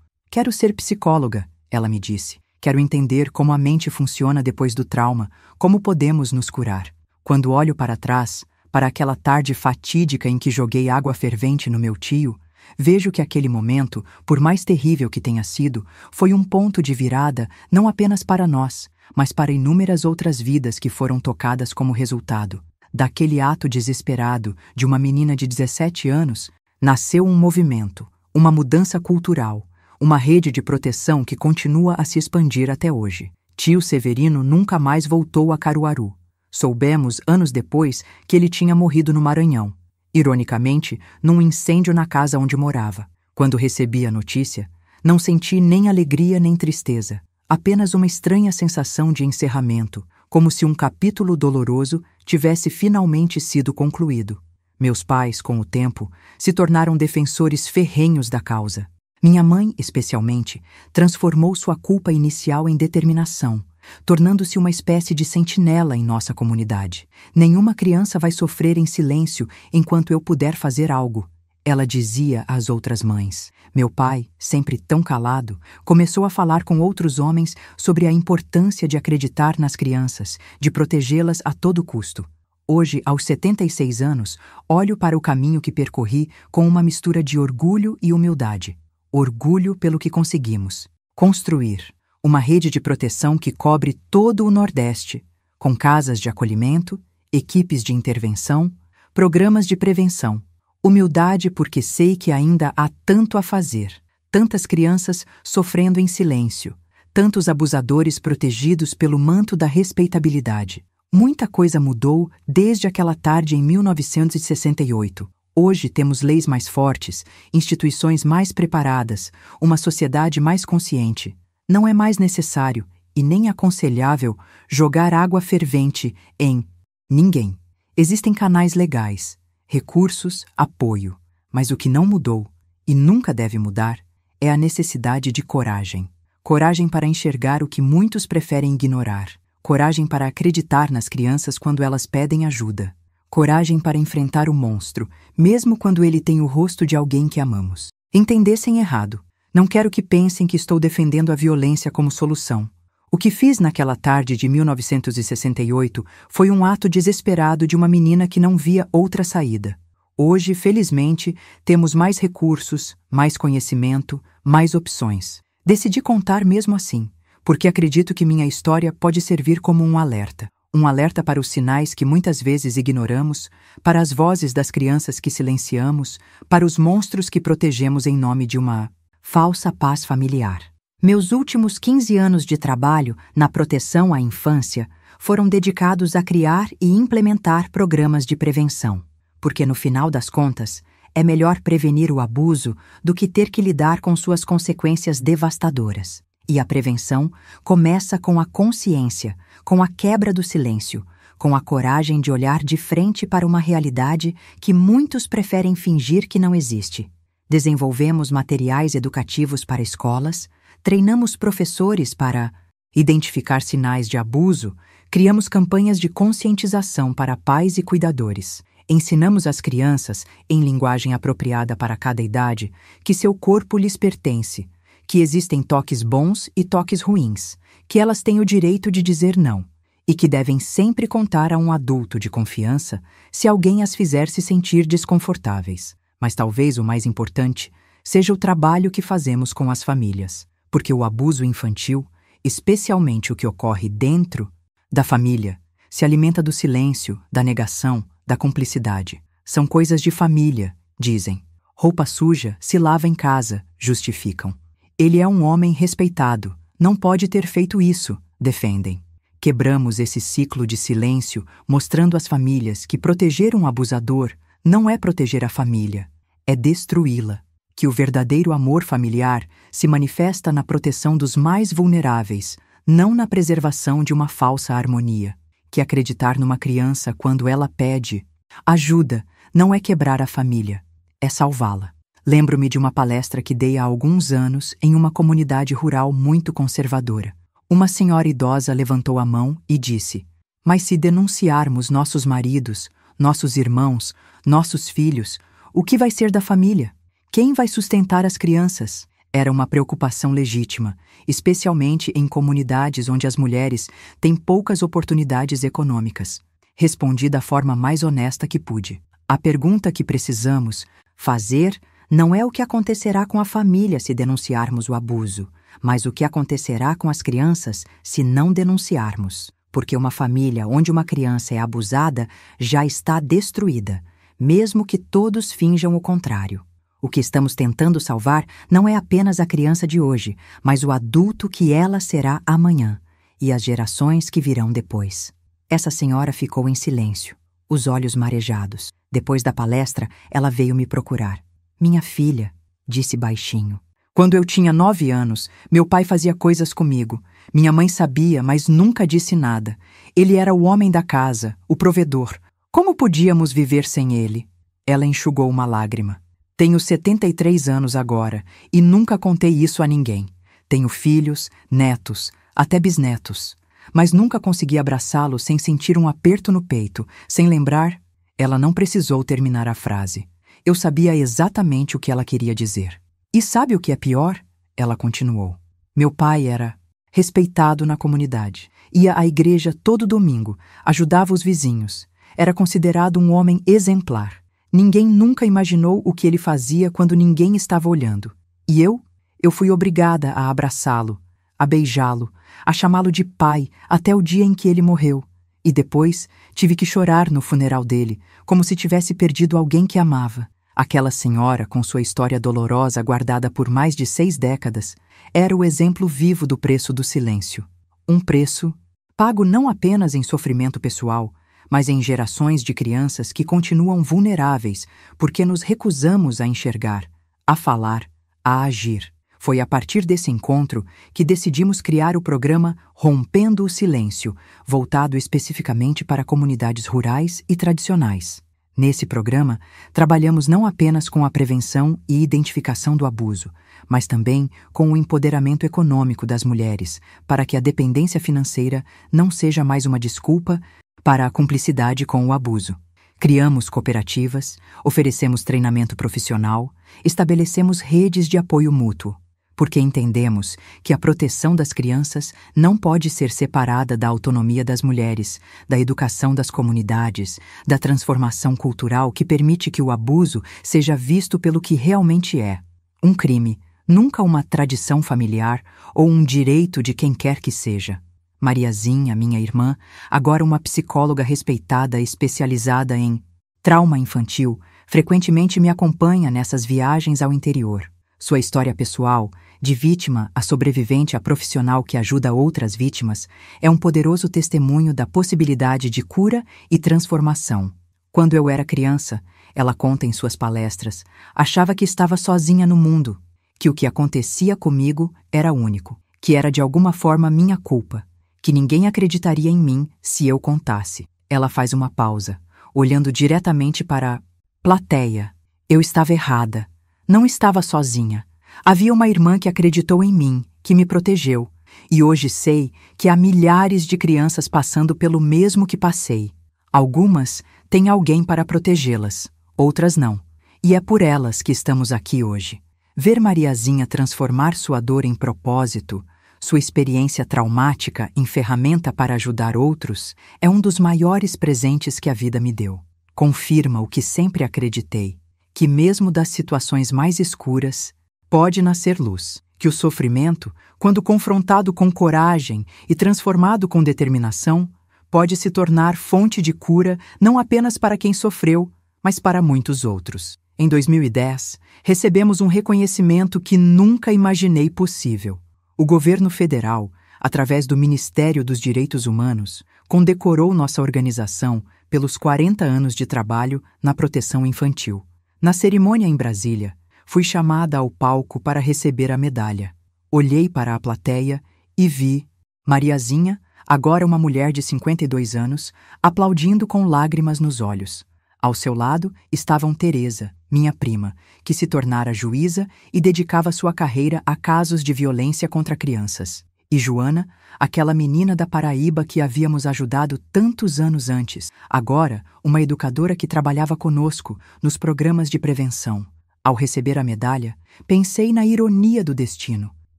A: Quero ser psicóloga, ela me disse. Quero entender como a mente funciona depois do trauma, como podemos nos curar. Quando olho para trás, para aquela tarde fatídica em que joguei água fervente no meu tio, vejo que aquele momento, por mais terrível que tenha sido, foi um ponto de virada não apenas para nós, mas para inúmeras outras vidas que foram tocadas como resultado. Daquele ato desesperado de uma menina de 17 anos, nasceu um movimento, uma mudança cultural, uma rede de proteção que continua a se expandir até hoje. Tio Severino nunca mais voltou a Caruaru. Soubemos, anos depois, que ele tinha morrido no Maranhão. Ironicamente, num incêndio na casa onde morava. Quando recebi a notícia, não senti nem alegria nem tristeza, apenas uma estranha sensação de encerramento, como se um capítulo doloroso tivesse finalmente sido concluído. Meus pais, com o tempo, se tornaram defensores ferrenhos da causa. Minha mãe, especialmente, transformou sua culpa inicial em determinação, tornando-se uma espécie de sentinela em nossa comunidade. Nenhuma criança vai sofrer em silêncio enquanto eu puder fazer algo, ela dizia às outras mães. Meu pai, sempre tão calado, começou a falar com outros homens sobre a importância de acreditar nas crianças, de protegê-las a todo custo. Hoje, aos 76 anos, olho para o caminho que percorri com uma mistura de orgulho e humildade. Orgulho pelo que conseguimos. Construir uma rede de proteção que cobre todo o Nordeste, com casas de acolhimento, equipes de intervenção, programas de prevenção. Humildade porque sei que ainda há tanto a fazer, tantas crianças sofrendo em silêncio, tantos abusadores protegidos pelo manto da respeitabilidade. Muita coisa mudou desde aquela tarde em 1968. Hoje temos leis mais fortes, instituições mais preparadas, uma sociedade mais consciente. Não é mais necessário, e nem aconselhável, jogar água fervente em ninguém. Existem canais legais, recursos, apoio. Mas o que não mudou, e nunca deve mudar, é a necessidade de coragem. Coragem para enxergar o que muitos preferem ignorar. Coragem para acreditar nas crianças quando elas pedem ajuda. Coragem para enfrentar o monstro, mesmo quando ele tem o rosto de alguém que amamos. Entendessem errado. Não quero que pensem que estou defendendo a violência como solução. O que fiz naquela tarde de 1968 foi um ato desesperado de uma menina que não via outra saída. Hoje, felizmente, temos mais recursos, mais conhecimento, mais opções. Decidi contar mesmo assim, porque acredito que minha história pode servir como um alerta. Um alerta para os sinais que muitas vezes ignoramos, para as vozes das crianças que silenciamos, para os monstros que protegemos em nome de uma falsa paz familiar. Meus últimos 15 anos de trabalho na proteção à infância foram dedicados a criar e implementar programas de prevenção, porque no final das contas, é melhor prevenir o abuso do que ter que lidar com suas consequências devastadoras. E a prevenção começa com a consciência, com a quebra do silêncio, com a coragem de olhar de frente para uma realidade que muitos preferem fingir que não existe. Desenvolvemos materiais educativos para escolas, treinamos professores para identificar sinais de abuso, criamos campanhas de conscientização para pais e cuidadores. Ensinamos às crianças, em linguagem apropriada para cada idade, que seu corpo lhes pertence, que existem toques bons e toques ruins, que elas têm o direito de dizer não, e que devem sempre contar a um adulto de confiança se alguém as fizer se sentir desconfortáveis. Mas talvez o mais importante seja o trabalho que fazemos com as famílias, porque o abuso infantil, especialmente o que ocorre dentro da família, se alimenta do silêncio, da negação, da cumplicidade. São coisas de família, dizem. Roupa suja se lava em casa, justificam. Ele é um homem respeitado, não pode ter feito isso, defendem. Quebramos esse ciclo de silêncio, mostrando às famílias que proteger um abusador não é proteger a família, é destruí-la. Que o verdadeiro amor familiar se manifesta na proteção dos mais vulneráveis, não na preservação de uma falsa harmonia. Que acreditar numa criança quando ela pede ajuda não é quebrar a família, é salvá-la. Lembro-me de uma palestra que dei há alguns anos em uma comunidade rural muito conservadora. Uma senhora idosa levantou a mão e disse: "Mas se denunciarmos nossos maridos, nossos irmãos, nossos filhos, o que vai ser da família? Quem vai sustentar as crianças?" Era uma preocupação legítima, especialmente em comunidades onde as mulheres têm poucas oportunidades econômicas. Respondi da forma mais honesta que pude. A pergunta que precisamos fazer não é o que acontecerá com a família se denunciarmos o abuso, mas o que acontecerá com as crianças se não denunciarmos. Porque uma família onde uma criança é abusada já está destruída, mesmo que todos finjam o contrário. O que estamos tentando salvar não é apenas a criança de hoje, mas o adulto que ela será amanhã e as gerações que virão depois. Essa senhora ficou em silêncio, os olhos marejados. Depois da palestra, ela veio me procurar. "Minha filha", disse baixinho. "Quando eu tinha 9 anos, meu pai fazia coisas comigo. Minha mãe sabia, mas nunca disse nada. Ele era o homem da casa, o provedor. Como podíamos viver sem ele?" Ela enxugou uma lágrima. "Tenho 73 anos agora e nunca contei isso a ninguém. Tenho filhos, netos, até bisnetos. Mas nunca consegui abraçá-lo sem sentir um aperto no peito, sem lembrar." Ela não precisou terminar a frase. Eu sabia exatamente o que ela queria dizer. "E sabe o que é pior?" Ela continuou. "Meu pai era respeitado na comunidade. Ia à igreja todo domingo, ajudava os vizinhos. Era considerado um homem exemplar. Ninguém nunca imaginou o que ele fazia quando ninguém estava olhando. E eu fui obrigada a abraçá-lo, a beijá-lo, a chamá-lo de pai até o dia em que ele morreu. E depois tive que chorar no funeral dele, como se tivesse perdido alguém que amava." Aquela senhora, com sua história dolorosa guardada por mais de 6 décadas, era o exemplo vivo do preço do silêncio. Um preço pago não apenas em sofrimento pessoal, mas em gerações de crianças que continuam vulneráveis porque nos recusamos a enxergar, a falar, a agir. Foi a partir desse encontro que decidimos criar o programa Rompendo o Silêncio, voltado especificamente para comunidades rurais e tradicionais. Nesse programa, trabalhamos não apenas com a prevenção e identificação do abuso, mas também com o empoderamento econômico das mulheres, para que a dependência financeira não seja mais uma desculpa para a cumplicidade com o abuso. Criamos cooperativas, oferecemos treinamento profissional, estabelecemos redes de apoio mútuo, porque entendemos que a proteção das crianças não pode ser separada da autonomia das mulheres, da educação das comunidades, da transformação cultural que permite que o abuso seja visto pelo que realmente é: um crime, nunca uma tradição familiar ou um direito de quem quer que seja. Mariazinha, minha irmã, agora uma psicóloga respeitada especializada em trauma infantil, frequentemente me acompanha nessas viagens ao interior. Sua história pessoal, de vítima a sobrevivente a profissional que ajuda outras vítimas, é um poderoso testemunho da possibilidade de cura e transformação. Quando eu era criança, ela conta em suas palestras, achava que estava sozinha no mundo, que o que acontecia comigo era único, que era de alguma forma minha culpa, que ninguém acreditaria em mim se eu contasse. Ela faz uma pausa, olhando diretamente para a plateia. Eu estava errada. Não estava sozinha. Havia uma irmã que acreditou em mim, que me protegeu. E hoje sei que há milhares de crianças passando pelo mesmo que passei. Algumas têm alguém para protegê-las, outras não. E é por elas que estamos aqui hoje. Ver Mariazinha transformar sua dor em propósito, Sua experiência traumática em ferramenta para ajudar outros é um dos maiores presentes que a vida me deu. Confirma o que sempre acreditei, que mesmo das situações mais escuras, pode nascer luz, que o sofrimento, quando confrontado com coragem e transformado com determinação, pode se tornar fonte de cura não apenas para quem sofreu, mas para muitos outros. Em 2010, recebemos um reconhecimento que nunca imaginei possível. O governo federal, através do Ministério dos Direitos Humanos, condecorou nossa organização pelos 40 anos de trabalho na proteção infantil. Na cerimônia em Brasília, fui chamada ao palco para receber a medalha. Olhei para a plateia e vi Mariazinha, agora uma mulher de 52 anos, aplaudindo com lágrimas nos olhos. Ao seu lado estavam Teresa, minha prima, que se tornara juíza e dedicava sua carreira a casos de violência contra crianças. E Joana, aquela menina da Paraíba que havíamos ajudado tantos anos antes, agora uma educadora que trabalhava conosco nos programas de prevenção. Ao receber a medalha, pensei na ironia do destino.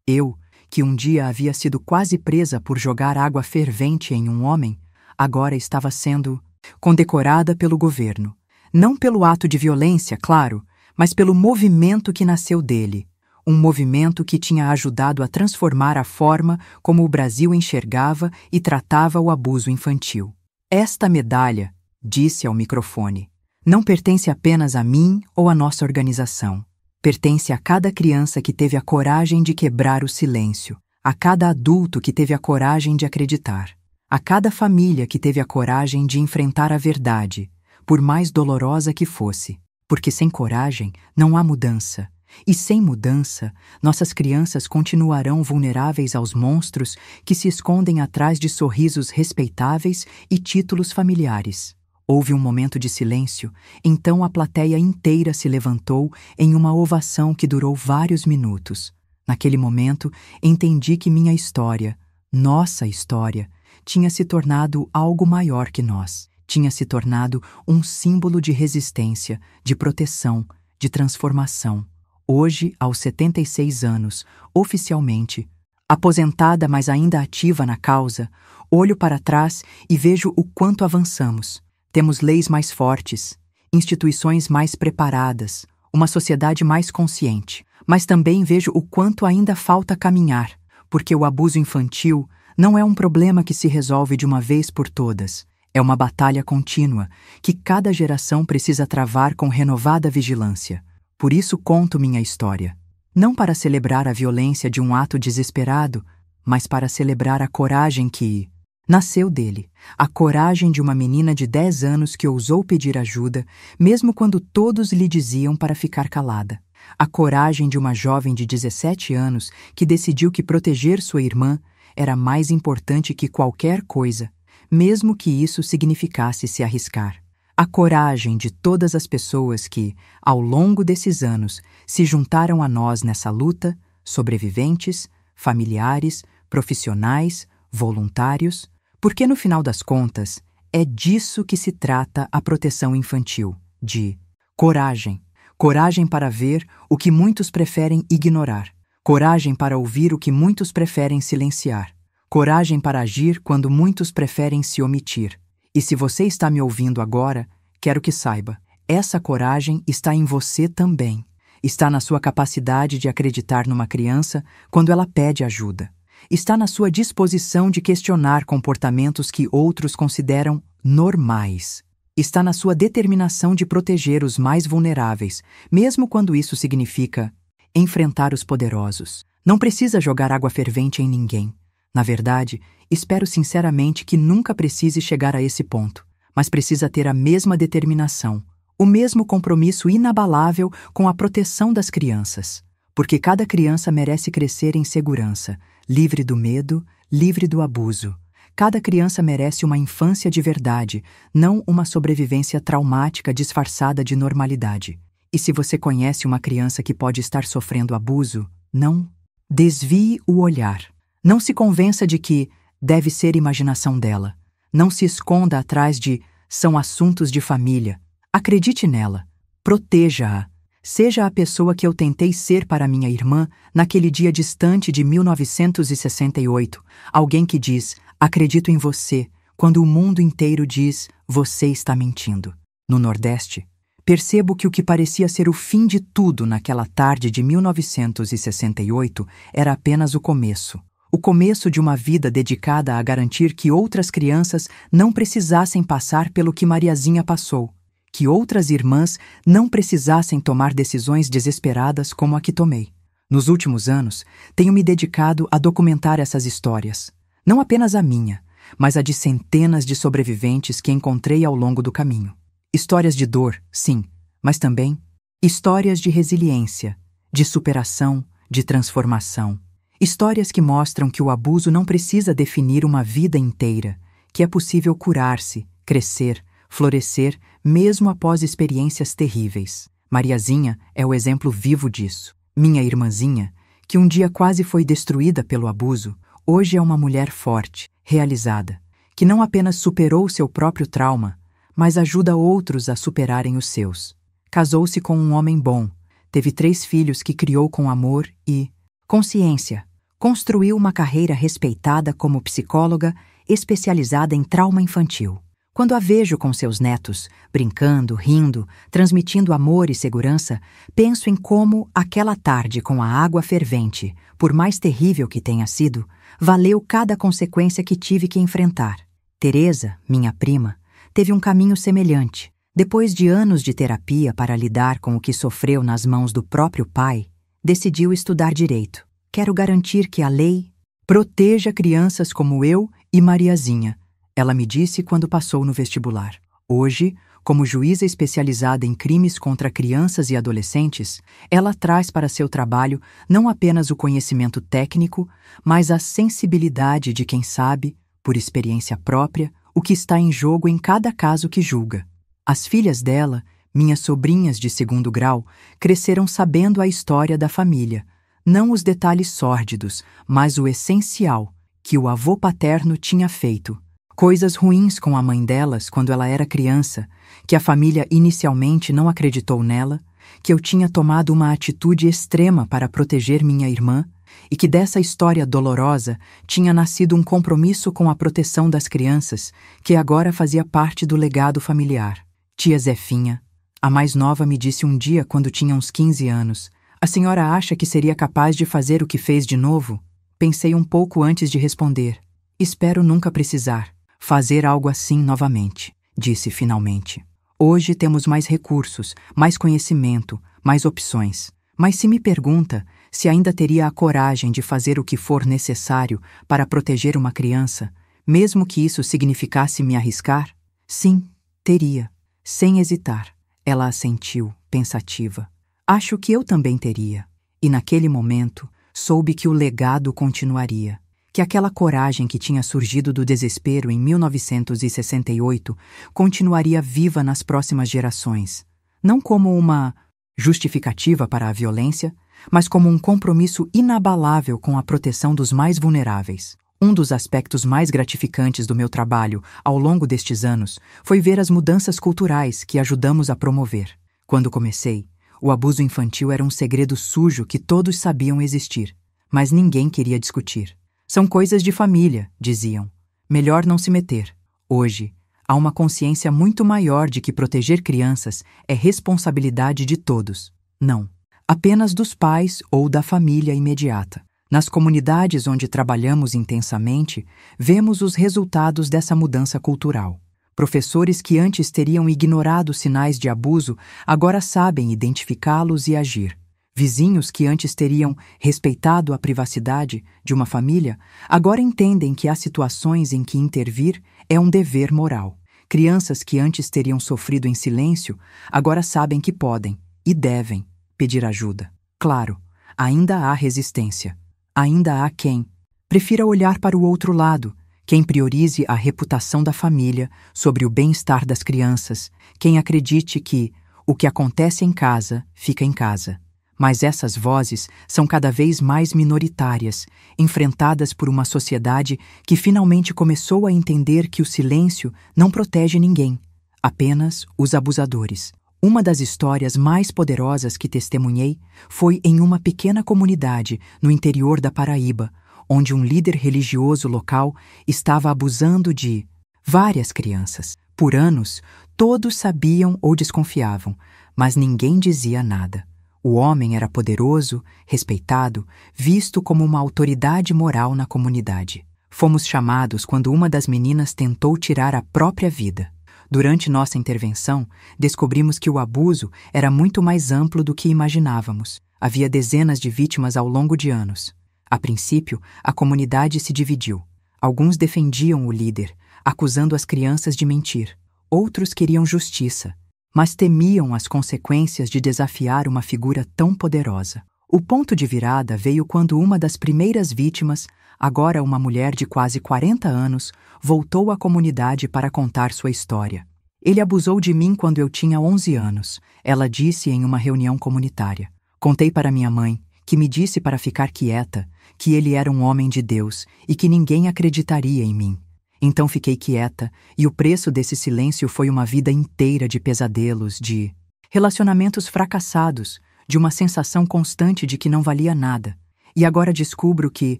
A: Eu, que um dia havia sido quase presa por jogar água fervente em um homem, agora estava sendo condecorada pelo governo. Não pelo ato de violência, claro, mas pelo movimento que nasceu dele. Um movimento que tinha ajudado a transformar a forma como o Brasil enxergava e tratava o abuso infantil. Esta medalha, disse ao microfone, não pertence apenas a mim ou à nossa organização. Pertence a cada criança que teve a coragem de quebrar o silêncio, a cada adulto que teve a coragem de acreditar, a cada família que teve a coragem de enfrentar a verdade, por mais dolorosa que fosse, porque sem coragem não há mudança, e sem mudança, nossas crianças continuarão vulneráveis aos monstros que se escondem atrás de sorrisos respeitáveis e títulos familiares. Houve um momento de silêncio, então a plateia inteira se levantou em uma ovação que durou vários minutos. Naquele momento, entendi que minha história, nossa história, tinha se tornado algo maior que nós. Tinha se tornado um símbolo de resistência, de proteção, de transformação. Hoje, aos 76 anos, oficialmente, aposentada mas ainda ativa na causa, olho para trás e vejo o quanto avançamos. Temos leis mais fortes, instituições mais preparadas, uma sociedade mais consciente. Mas também vejo o quanto ainda falta caminhar, porque o abuso infantil não é um problema que se resolve de uma vez por todas. É uma batalha contínua, que cada geração precisa travar com renovada vigilância. Por isso conto minha história. Não para celebrar a violência de um ato desesperado, mas para celebrar a coragem que nasceu dele. A coragem de uma menina de 10 anos que ousou pedir ajuda, mesmo quando todos lhe diziam para ficar calada. A coragem de uma jovem de 17 anos que decidiu que proteger sua irmã era mais importante que qualquer coisa, mesmo que isso significasse se arriscar. A coragem de todas as pessoas que, ao longo desses anos, se juntaram a nós nessa luta, sobreviventes, familiares, profissionais, voluntários, porque no final das contas, é disso que se trata a proteção infantil, de coragem. Coragem para ver o que muitos preferem ignorar. Coragem para ouvir o que muitos preferem silenciar. Coragem para agir quando muitos preferem se omitir. E se você está me ouvindo agora, quero que saiba, essa coragem está em você também. Está na sua capacidade de acreditar numa criança quando ela pede ajuda. Está na sua disposição de questionar comportamentos que outros consideram normais. Está na sua determinação de proteger os mais vulneráveis, mesmo quando isso significa enfrentar os poderosos. Não precisa jogar água fervente em ninguém. Na verdade, espero sinceramente que nunca precise chegar a esse ponto, mas precisa ter a mesma determinação, o mesmo compromisso inabalável com a proteção das crianças, porque cada criança merece crescer em segurança, livre do medo, livre do abuso. Cada criança merece uma infância de verdade, não uma sobrevivência traumática disfarçada de normalidade. E se você conhece uma criança que pode estar sofrendo abuso, não desvie o olhar. Não se convença de que deve ser imaginação dela. Não se esconda atrás de são assuntos de família. Acredite nela. Proteja-a. Seja a pessoa que eu tentei ser para minha irmã naquele dia distante de 1968, alguém que diz, acredito em você, quando o mundo inteiro diz, você está mentindo. No Nordeste, percebo que o que parecia ser o fim de tudo naquela tarde de 1968 era apenas o começo. O começo de uma vida dedicada a garantir que outras crianças não precisassem passar pelo que Mariazinha passou, que outras irmãs não precisassem tomar decisões desesperadas como a que tomei. Nos últimos anos, tenho me dedicado a documentar essas histórias, não apenas a minha, mas a de centenas de sobreviventes que encontrei ao longo do caminho. Histórias de dor, sim, mas também histórias de resiliência, de superação, de transformação. Histórias que mostram que o abuso não precisa definir uma vida inteira, que é possível curar-se, crescer, florescer, mesmo após experiências terríveis. Mariazinha é o exemplo vivo disso. Minha irmãzinha, que um dia quase foi destruída pelo abuso, hoje é uma mulher forte, realizada, que não apenas superou seu próprio trauma, mas ajuda outros a superarem os seus. Casou-se com um homem bom, teve 3 filhos que criou com amor e consciência. Construiu uma carreira respeitada como psicóloga especializada em trauma infantil. Quando a vejo com seus netos, brincando, rindo, transmitindo amor e segurança, penso em como aquela tarde com a água fervente, por mais terrível que tenha sido, valeu cada consequência que tive que enfrentar. Teresa, minha prima, teve um caminho semelhante. Depois de anos de terapia para lidar com o que sofreu nas mãos do próprio pai, decidiu estudar direito. Quero garantir que a lei proteja crianças como eu e Mariazinha, ela me disse quando passou no vestibular. Hoje, como juíza especializada em crimes contra crianças e adolescentes, ela traz para seu trabalho não apenas o conhecimento técnico, mas a sensibilidade de quem sabe, por experiência própria, o que está em jogo em cada caso que julga. As filhas dela, minhas sobrinhas de 2º grau, cresceram sabendo a história da família, não os detalhes sórdidos, mas o essencial, que o avô paterno tinha feito. Coisas ruins com a mãe delas quando ela era criança, que a família inicialmente não acreditou nela, que eu tinha tomado uma atitude extrema para proteger minha irmã e que dessa história dolorosa tinha nascido um compromisso com a proteção das crianças que agora fazia parte do legado familiar. Tia Zefinha, a mais nova, me disse um dia quando tinha uns 15 anos, a senhora acha que seria capaz de fazer o que fez de novo? Pensei um pouco antes de responder. Espero nunca precisar fazer algo assim novamente, disse finalmente. Hoje temos mais recursos, mais conhecimento, mais opções. Mas se me pergunta se ainda teria a coragem de fazer o que for necessário para proteger uma criança, mesmo que isso significasse me arriscar? Sim, teria, sem hesitar. Ela assentiu, pensativa. Acho que eu também teria. E naquele momento, soube que o legado continuaria. Que aquela coragem que tinha surgido do desespero em 1968 continuaria viva nas próximas gerações, não como uma justificativa para a violência, mas como um compromisso inabalável com a proteção dos mais vulneráveis. Um dos aspectos mais gratificantes do meu trabalho ao longo destes anos foi ver as mudanças culturais que ajudamos a promover. Quando comecei, o abuso infantil era um segredo sujo que todos sabiam existir, mas ninguém queria discutir. São coisas de família, diziam. Melhor não se meter. Hoje, há uma consciência muito maior de que proteger crianças é responsabilidade de todos. Não, apenas dos pais ou da família imediata. Nas comunidades onde trabalhamos intensamente, vemos os resultados dessa mudança cultural. Professores que antes teriam ignorado sinais de abuso agora sabem identificá-los e agir. Vizinhos que antes teriam respeitado a privacidade de uma família, agora entendem que há situações em que intervir é um dever moral. Crianças que antes teriam sofrido em silêncio, agora sabem que podem, e devem, pedir ajuda. Claro, ainda há resistência. Ainda há quem prefira olhar para o outro lado, quem priorize a reputação da família sobre o bem-estar das crianças, quem acredite que o que acontece em casa fica em casa. Mas essas vozes são cada vez mais minoritárias, enfrentadas por uma sociedade que finalmente começou a entender que o silêncio não protege ninguém, apenas os abusadores. Uma das histórias mais poderosas que testemunhei foi em uma pequena comunidade no interior da Paraíba, onde um líder religioso local estava abusando de várias crianças. Por anos, todos sabiam ou desconfiavam, mas ninguém dizia nada. O homem era poderoso, respeitado, visto como uma autoridade moral na comunidade. Fomos chamados quando uma das meninas tentou tirar a própria vida. Durante nossa intervenção, descobrimos que o abuso era muito mais amplo do que imaginávamos. Havia dezenas de vítimas ao longo de anos. A princípio, a comunidade se dividiu. Alguns defendiam o líder, acusando as crianças de mentir. Outros queriam justiça, mas temiam as consequências de desafiar uma figura tão poderosa. O ponto de virada veio quando uma das primeiras vítimas, agora uma mulher de quase 40 anos, voltou à comunidade para contar sua história. Ele abusou de mim quando eu tinha 11 anos, ela disse em uma reunião comunitária. Contei para minha mãe, que me disse para ficar quieta, que ele era um homem de Deus e que ninguém acreditaria em mim. Então fiquei quieta, e o preço desse silêncio foi uma vida inteira de pesadelos, de relacionamentos fracassados, de uma sensação constante de que não valia nada. E agora descubro que,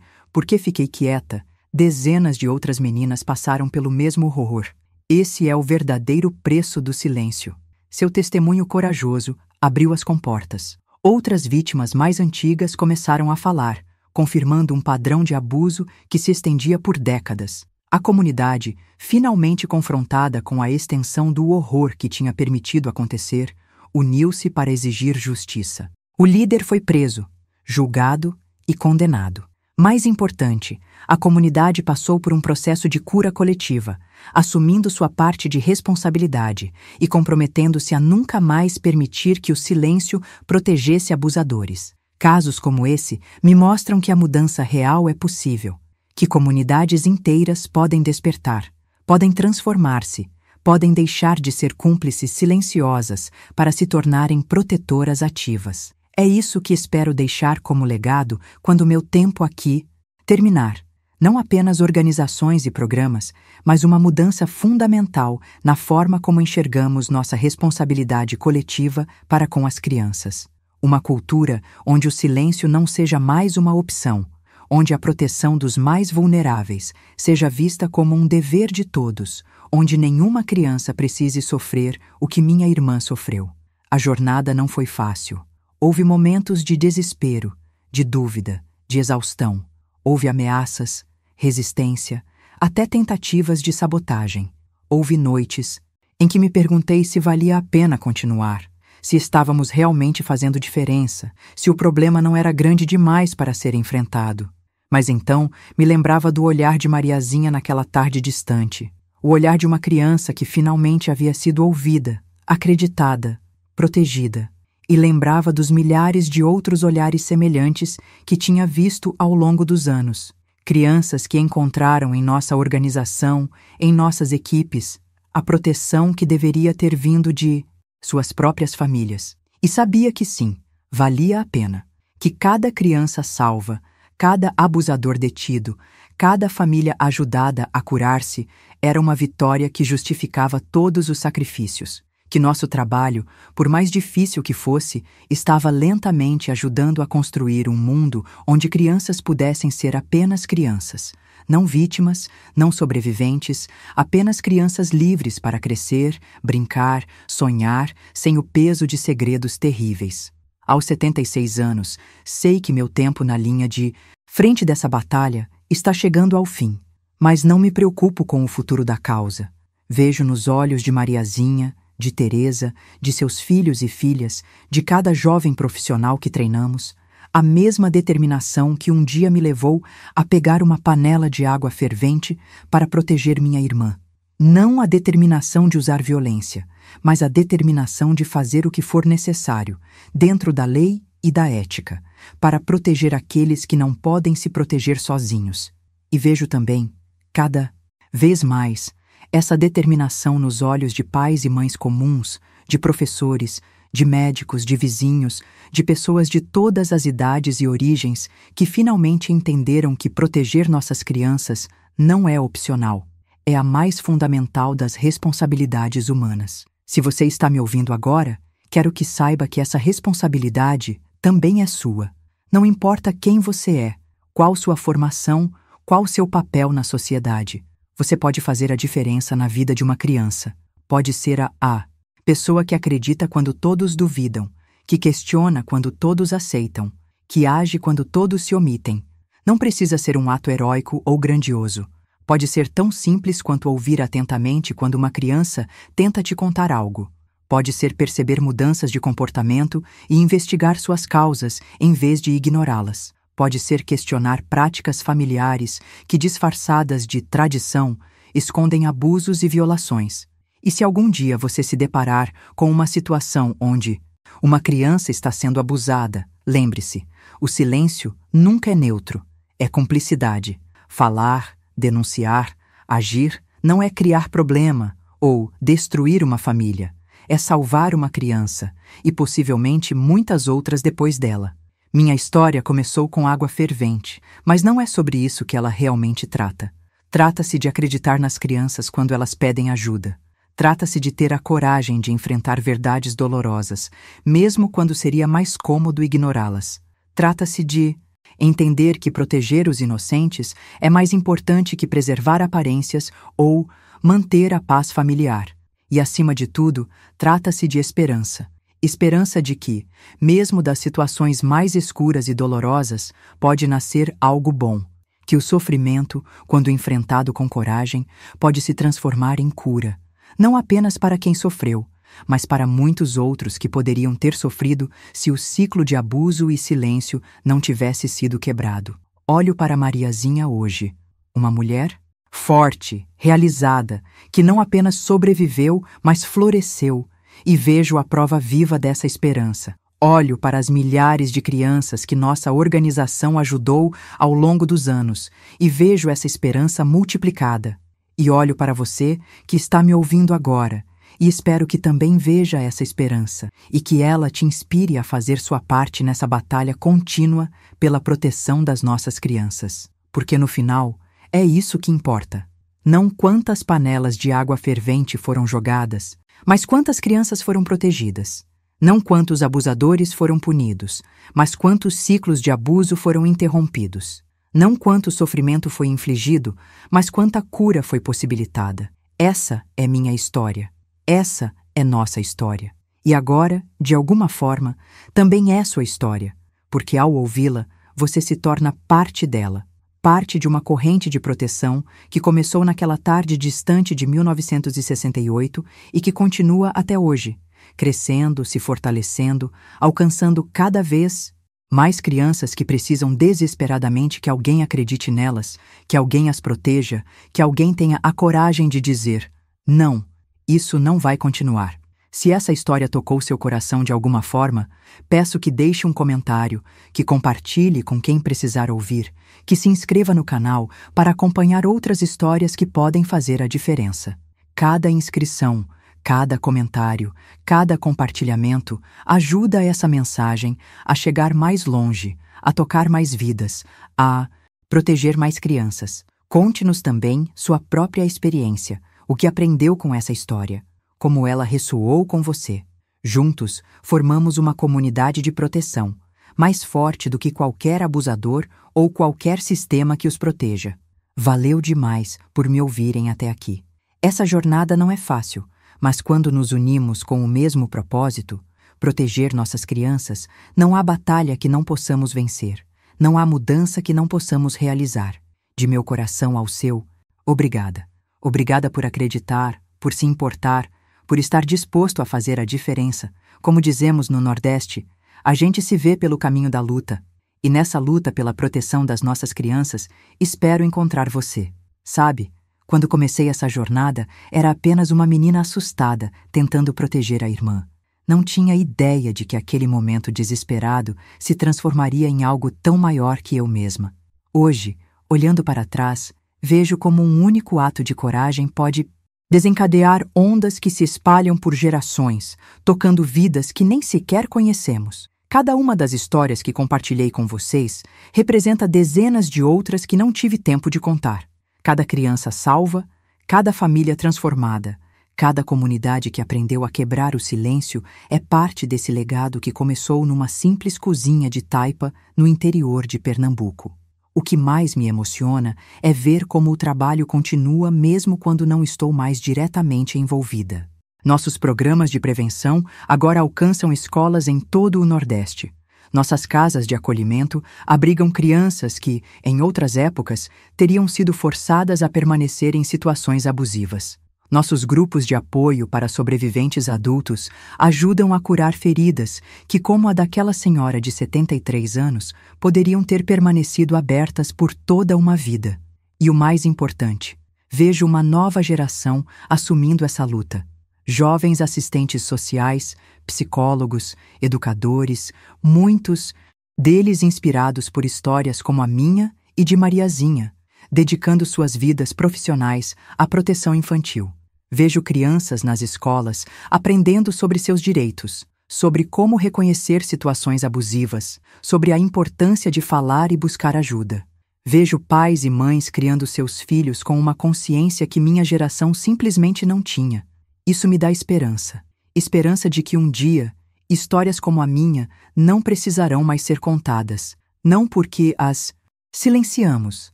A: porque fiquei quieta, dezenas de outras meninas passaram pelo mesmo horror. Esse é o verdadeiro preço do silêncio. Seu testemunho corajoso abriu as comportas. Outras vítimas mais antigas começaram a falar, confirmando um padrão de abuso que se estendia por décadas. A comunidade, finalmente confrontada com a extensão do horror que tinha permitido acontecer, uniu-se para exigir justiça. O líder foi preso, julgado e condenado. Mais importante, a comunidade passou por um processo de cura coletiva, assumindo sua parte de responsabilidade e comprometendo-se a nunca mais permitir que o silêncio protegesse abusadores. Casos como esse me mostram que a mudança real é possível, que comunidades inteiras podem despertar, podem transformar-se, podem deixar de ser cúmplices silenciosas para se tornarem protetoras ativas. É isso que espero deixar como legado quando meu tempo aqui terminar. Não apenas organizações e programas, mas uma mudança fundamental na forma como enxergamos nossa responsabilidade coletiva para com as crianças. Uma cultura onde o silêncio não seja mais uma opção, onde a proteção dos mais vulneráveis seja vista como um dever de todos, onde nenhuma criança precise sofrer o que minha irmã sofreu. A jornada não foi fácil. Houve momentos de desespero, de dúvida, de exaustão. Houve ameaças, resistência, até tentativas de sabotagem. Houve noites em que me perguntei se valia a pena continuar, se estávamos realmente fazendo diferença, se o problema não era grande demais para ser enfrentado. Mas então me lembrava do olhar de Mariazinha naquela tarde distante, o olhar de uma criança que finalmente havia sido ouvida, acreditada, protegida, e lembrava dos milhares de outros olhares semelhantes que tinha visto ao longo dos anos. Crianças que encontraram em nossa organização, em nossas equipes, a proteção que deveria ter vindo de suas próprias famílias. E sabia que sim, valia a pena, que cada criança salva, cada abusador detido, cada família ajudada a curar-se era uma vitória que justificava todos os sacrifícios, que nosso trabalho, por mais difícil que fosse, estava lentamente ajudando a construir um mundo onde crianças pudessem ser apenas crianças, não vítimas, não sobreviventes, apenas crianças livres para crescer, brincar, sonhar, sem o peso de segredos terríveis. Aos 76 anos, sei que meu tempo na linha de frente dessa batalha está chegando ao fim, mas não me preocupo com o futuro da causa. Vejo nos olhos de Mariazinha, de Teresa, de seus filhos e filhas, de cada jovem profissional que treinamos, a mesma determinação que um dia me levou a pegar uma panela de água fervente para proteger minha irmã. Não a determinação de usar violência, mas a determinação de fazer o que for necessário, dentro da lei e da ética, para proteger aqueles que não podem se proteger sozinhos. E vejo também, cada vez mais, essa determinação nos olhos de pais e mães comuns, de professores, de médicos, de vizinhos, de pessoas de todas as idades e origens que finalmente entenderam que proteger nossas crianças não é opcional, é a mais fundamental das responsabilidades humanas. Se você está me ouvindo agora, quero que saiba que essa responsabilidade também é sua. Não importa quem você é, qual sua formação, qual seu papel na sociedade. Você pode fazer a diferença na vida de uma criança. Pode ser a pessoa que acredita quando todos duvidam, que questiona quando todos aceitam, que age quando todos se omitem. Não precisa ser um ato heróico ou grandioso. Pode ser tão simples quanto ouvir atentamente quando uma criança tenta te contar algo. Pode ser perceber mudanças de comportamento e investigar suas causas em vez de ignorá-las. Pode ser questionar práticas familiares que, disfarçadas de tradição, escondem abusos e violações. E se algum dia você se deparar com uma situação onde uma criança está sendo abusada, lembre-se, o silêncio nunca é neutro, é cumplicidade. Falar, denunciar, agir não é criar problema ou destruir uma família. É salvar uma criança e possivelmente muitas outras depois dela. Minha história começou com água fervente, mas não é sobre isso que ela realmente trata. Trata-se de acreditar nas crianças quando elas pedem ajuda. Trata-se de ter a coragem de enfrentar verdades dolorosas, mesmo quando seria mais cômodo ignorá-las. Trata-se de entender que proteger os inocentes é mais importante que preservar aparências ou manter a paz familiar. E, acima de tudo, trata-se de esperança. Esperança de que, mesmo das situações mais escuras e dolorosas, pode nascer algo bom. Que o sofrimento, quando enfrentado com coragem, pode se transformar em cura. Não apenas para quem sofreu, mas para muitos outros que poderiam ter sofrido se o ciclo de abuso e silêncio não tivesse sido quebrado. Olho para Mariazinha hoje, uma mulher forte, realizada, que não apenas sobreviveu, mas floresceu, e vejo a prova viva dessa esperança. Olho para as milhares de crianças que nossa organização ajudou ao longo dos anos e vejo essa esperança multiplicada. E olho para você que está me ouvindo agora e espero que também veja essa esperança e que ela te inspire a fazer sua parte nessa batalha contínua pela proteção das nossas crianças. Porque no final, é isso que importa. Não quantas panelas de água fervente foram jogadas, mas quantas crianças foram protegidas. Não quantos abusadores foram punidos, mas quantos ciclos de abuso foram interrompidos. Não quanto sofrimento foi infligido, mas quanta cura foi possibilitada. Essa é minha história. Essa é nossa história. E agora, de alguma forma, também é sua história, porque ao ouvi-la, você se torna parte dela. Parte de uma corrente de proteção que começou naquela tarde distante de 1968 e que continua até hoje, crescendo, se fortalecendo, alcançando cada vez mais crianças que precisam desesperadamente que alguém acredite nelas, que alguém as proteja, que alguém tenha a coragem de dizer: não, isso não vai continuar. Se essa história tocou seu coração de alguma forma, peço que deixe um comentário, que compartilhe com quem precisar ouvir, que se inscreva no canal para acompanhar outras histórias que podem fazer a diferença. Cada inscrição, cada comentário, cada compartilhamento ajuda essa mensagem a chegar mais longe, a tocar mais vidas, a proteger mais crianças. Conte-nos também sua própria experiência, o que aprendeu com essa história, como ela ressoou com você. Juntos, formamos uma comunidade de proteção, mais forte do que qualquer abusador ou qualquer sistema que os proteja. Valeu demais por me ouvirem até aqui. Essa jornada não é fácil, mas quando nos unimos com o mesmo propósito, proteger nossas crianças, não há batalha que não possamos vencer, não há mudança que não possamos realizar. De meu coração ao seu, obrigada. Obrigada por acreditar, por se importar, por estar disposto a fazer a diferença. Como dizemos no Nordeste, a gente se vê pelo caminho da luta. E nessa luta pela proteção das nossas crianças, espero encontrar você. Sabe, quando comecei essa jornada, era apenas uma menina assustada, tentando proteger a irmã. Não tinha ideia de que aquele momento desesperado se transformaria em algo tão maior que eu mesma. Hoje, olhando para trás, vejo como um único ato de coragem pode desencadear ondas que se espalham por gerações, tocando vidas que nem sequer conhecemos. Cada uma das histórias que compartilhei com vocês representa dezenas de outras que não tive tempo de contar. Cada criança salva, cada família transformada, Cada comunidade que aprendeu a quebrar o silêncio é parte desse legado que começou numa simples cozinha de taipa no interior de Pernambuco. O que mais me emociona é ver como o trabalho continua mesmo quando não estou mais diretamente envolvida. Nossos programas de prevenção agora alcançam escolas em todo o Nordeste. Nossas casas de acolhimento abrigam crianças que, em outras épocas, teriam sido forçadas a permanecer em situações abusivas. Nossos grupos de apoio para sobreviventes adultos ajudam a curar feridas que, como a daquela senhora de 73 anos, poderiam ter permanecido abertas por toda uma vida. E o mais importante, vejo uma nova geração assumindo essa luta. Jovens assistentes sociais, psicólogos, educadores, muitos deles inspirados por histórias como a minha e de Mariazinha, dedicando suas vidas profissionais à proteção infantil. Vejo crianças nas escolas aprendendo sobre seus direitos, sobre como reconhecer situações abusivas, sobre a importância de falar e buscar ajuda. Vejo pais e mães criando seus filhos com uma consciência que minha geração simplesmente não tinha. Isso me dá esperança. Esperança de que um dia, histórias como a minha não precisarão mais ser contadas, não porque as silenciamos,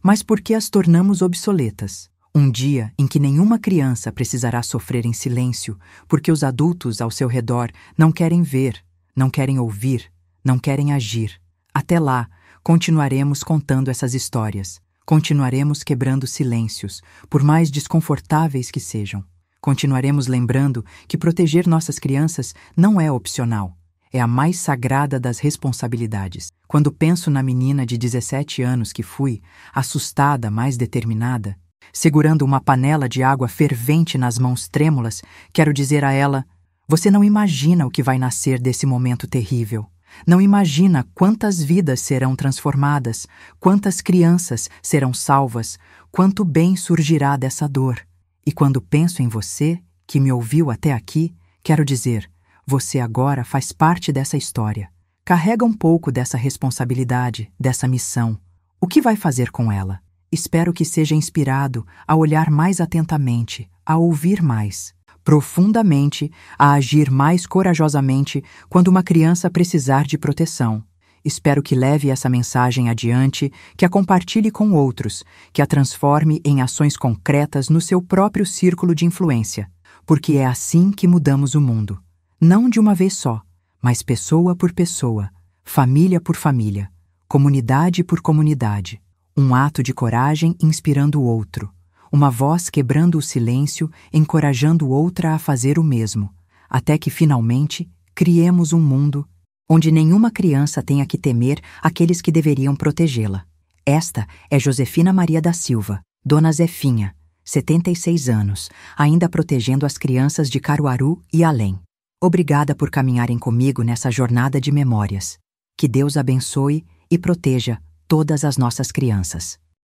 A: mas porque as tornamos obsoletas. Um dia em que nenhuma criança precisará sofrer em silêncio porque os adultos ao seu redor não querem ver, não querem ouvir, não querem agir. Até lá, continuaremos contando essas histórias. Continuaremos quebrando silêncios, por mais desconfortáveis que sejam. Continuaremos lembrando que proteger nossas crianças não é opcional. É a mais sagrada das responsabilidades. Quando penso na menina de 17 anos que fui, assustada, mas determinada, segurando uma panela de água fervente nas mãos trêmulas, quero dizer a ela: você não imagina o que vai nascer desse momento terrível. Não imagina quantas vidas serão transformadas, quantas crianças serão salvas, quanto bem surgirá dessa dor. E quando penso em você, que me ouviu até aqui, quero dizer: você agora faz parte dessa história. Carrega um pouco dessa responsabilidade, dessa missão. O que vai fazer com ela? Espero que seja inspirado a olhar mais atentamente, a ouvir mais, profundamente, a agir mais corajosamente quando uma criança precisar de proteção. Espero que leve essa mensagem adiante, que a compartilhe com outros, que a transforme em ações concretas no seu próprio círculo de influência, porque é assim que mudamos o mundo. Não de uma vez só, mas pessoa por pessoa, família por família, comunidade por comunidade. Um ato de coragem inspirando o outro. Uma voz quebrando o silêncio, encorajando outra a fazer o mesmo. Até que, finalmente, criemos um mundo onde nenhuma criança tenha que temer aqueles que deveriam protegê-la. Esta é Josefina Maria da Silva, Dona Zefinha, 76 anos, ainda protegendo as crianças de Caruaru e além. Obrigada por caminharem comigo nessa jornada de memórias. Que Deus abençoe e proteja todas as nossas crianças.